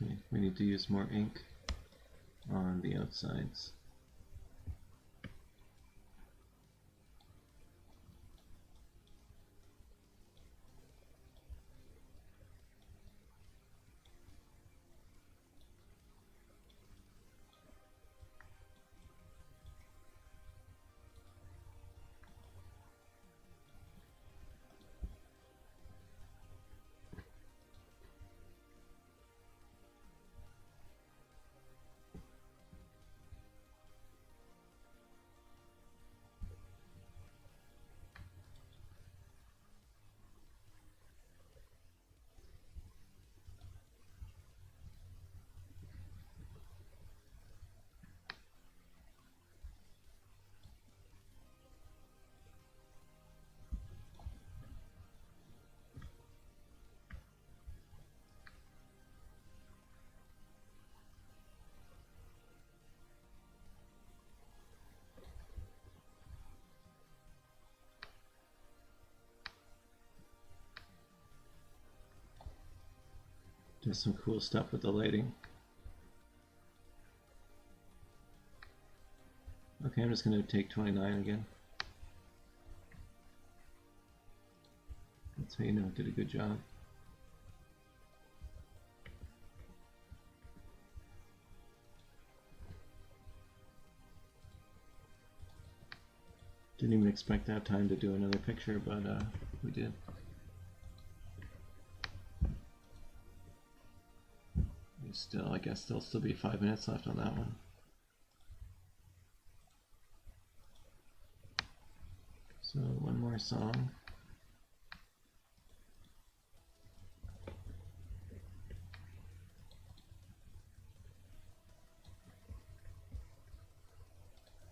Okay, we need to use more ink on the outsides. Does some cool stuff with the lighting. Okay, I'm just going to take 29 again. That's how you know it did a good job. Didn't even expect to have time to do another picture, but we did. Still, I guess there'll still be 5 minutes left on that one. So one more song.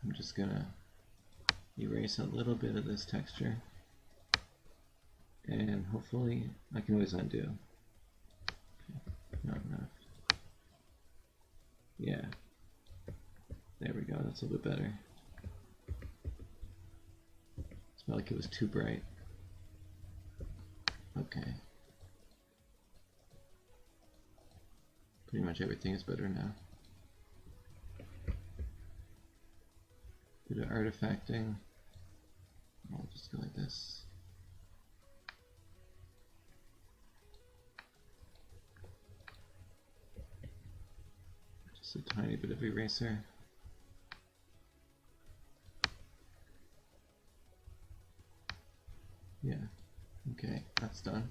I'm just gonna erase a little bit of this texture, and hopefully I can always undo. Okay, not enough. Yeah, there we go, that's a little bit better. It's felt like it was too bright. Okay. Pretty much everything is better now. Bit of artifacting. I'll just go like this. Just a tiny bit of eraser. Yeah, okay, that's done.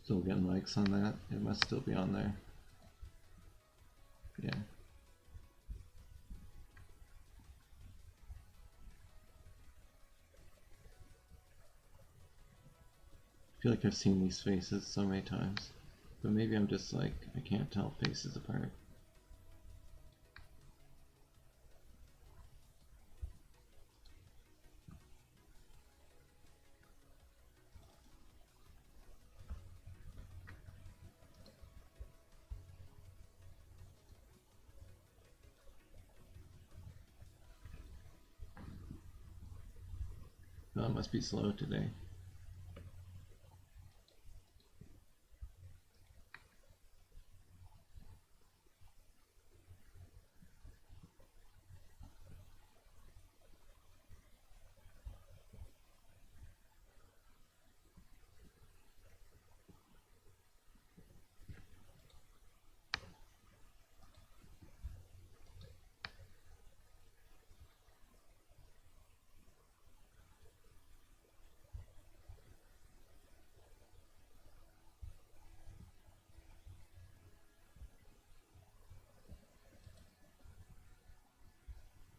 Still getting likes on that. It must still be on there. Yeah. I feel like I've seen these faces so many times, but maybe I'm just like, I can't tell faces apart. Oh, it must be slow today.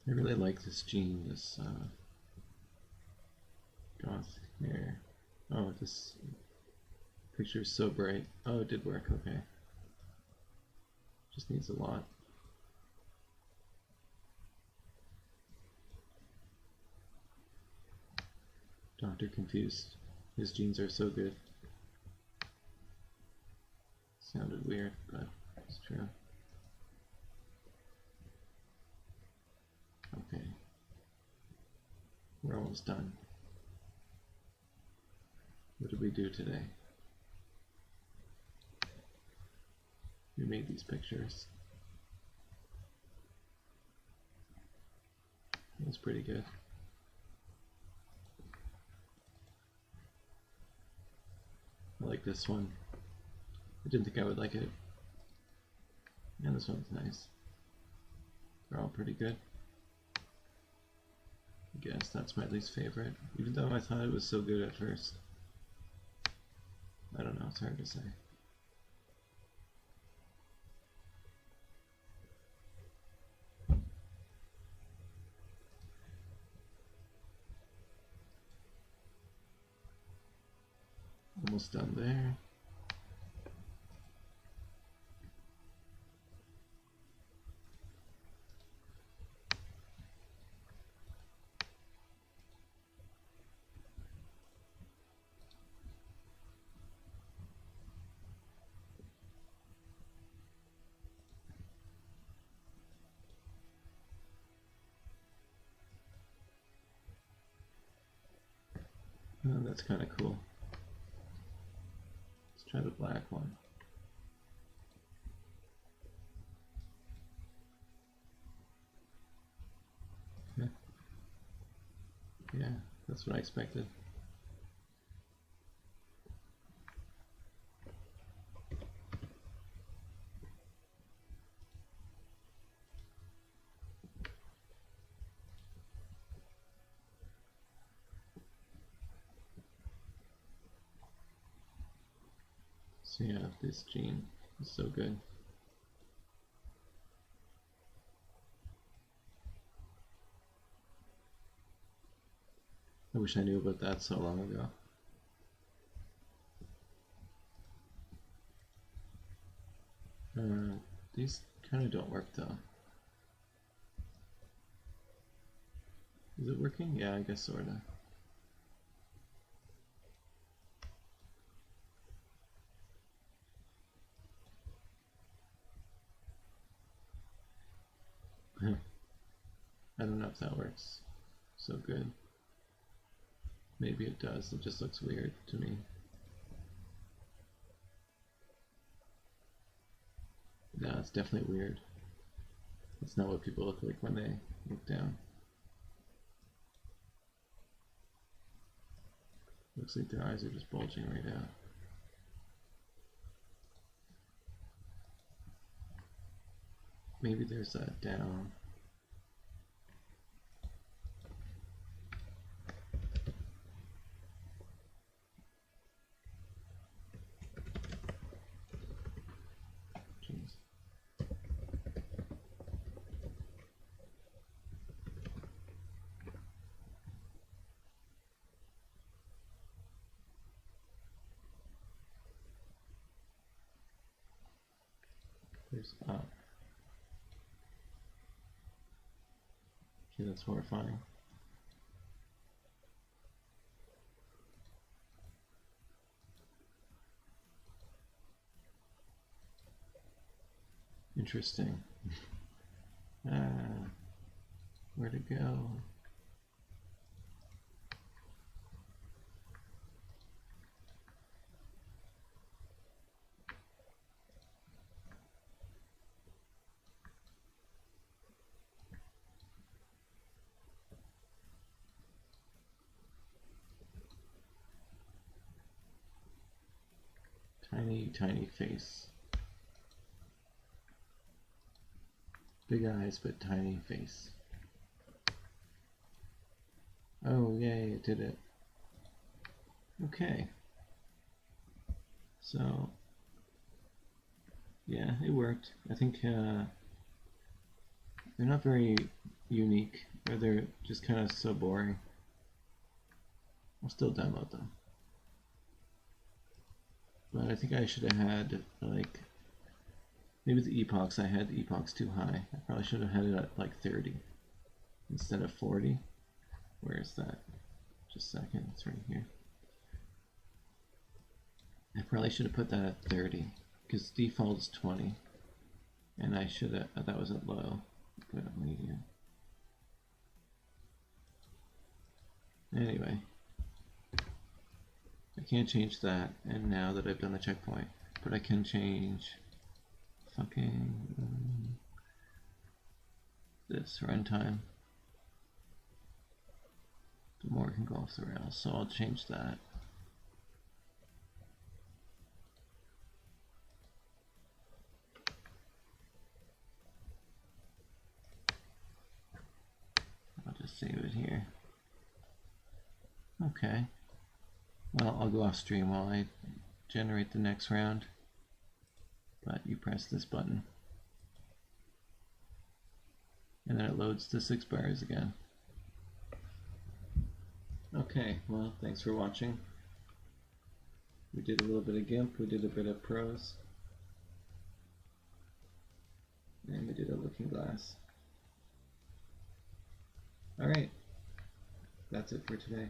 I really like this gene, this goth here. Oh, this picture is so bright. Oh, it did work, okay. Just needs a lot. Dr. Confused. His genes are so good. Sounded weird, but it's true. Okay. We're almost done. What did we do today? We made these pictures. That was pretty good. I like this one. I didn't think I would like it. And this one's nice. They're all pretty good. I guess that's my least favorite, even though I thought it was so good at first. I don't know, it's hard to say. Almost done there. Oh, that's kind of cool. Let's try the black one. Yeah, that's what I expected. So yeah, this gene is so good. I wish I knew about that so long ago. These kind of don't work though. Is it working? Yeah, I guess sorta. I don't know if that works so good. Maybe it does, it just looks weird to me. No, it's definitely weird. It's not what people look like when they look down. Looks like their eyes are just bulging right out. Maybe there's a down. Jeez. There's up. Okay, that's horrifying. Interesting. Where to go? Tiny, tiny face. Big eyes, but tiny face. Oh, yay, it did it. Okay. So, yeah, it worked. I think they're not very unique, or they're just kind of so boring. I'll still download them. But I think I should have had, like, maybe the epochs, I had the epochs too high. I probably should have had it at like 30 instead of 40. Where is that? Just a second, it's right here. I probably should have put that at 30 because default is 20. And I should have, that was at low. Put it on medium. Anyway, I can't change that, and now that I've done the checkpoint, but I can change fucking this runtime. The more can go off the rails, so I'll change that. I'll just save it here. Okay. Well, I'll go off stream while I generate the next round. But you press this button. And then it loads the 6 bars again. Okay, well, thanks for watching. We did a little bit of GIMP, we did a bit of Prose. And we did a looking glass. Alright, that's it for today.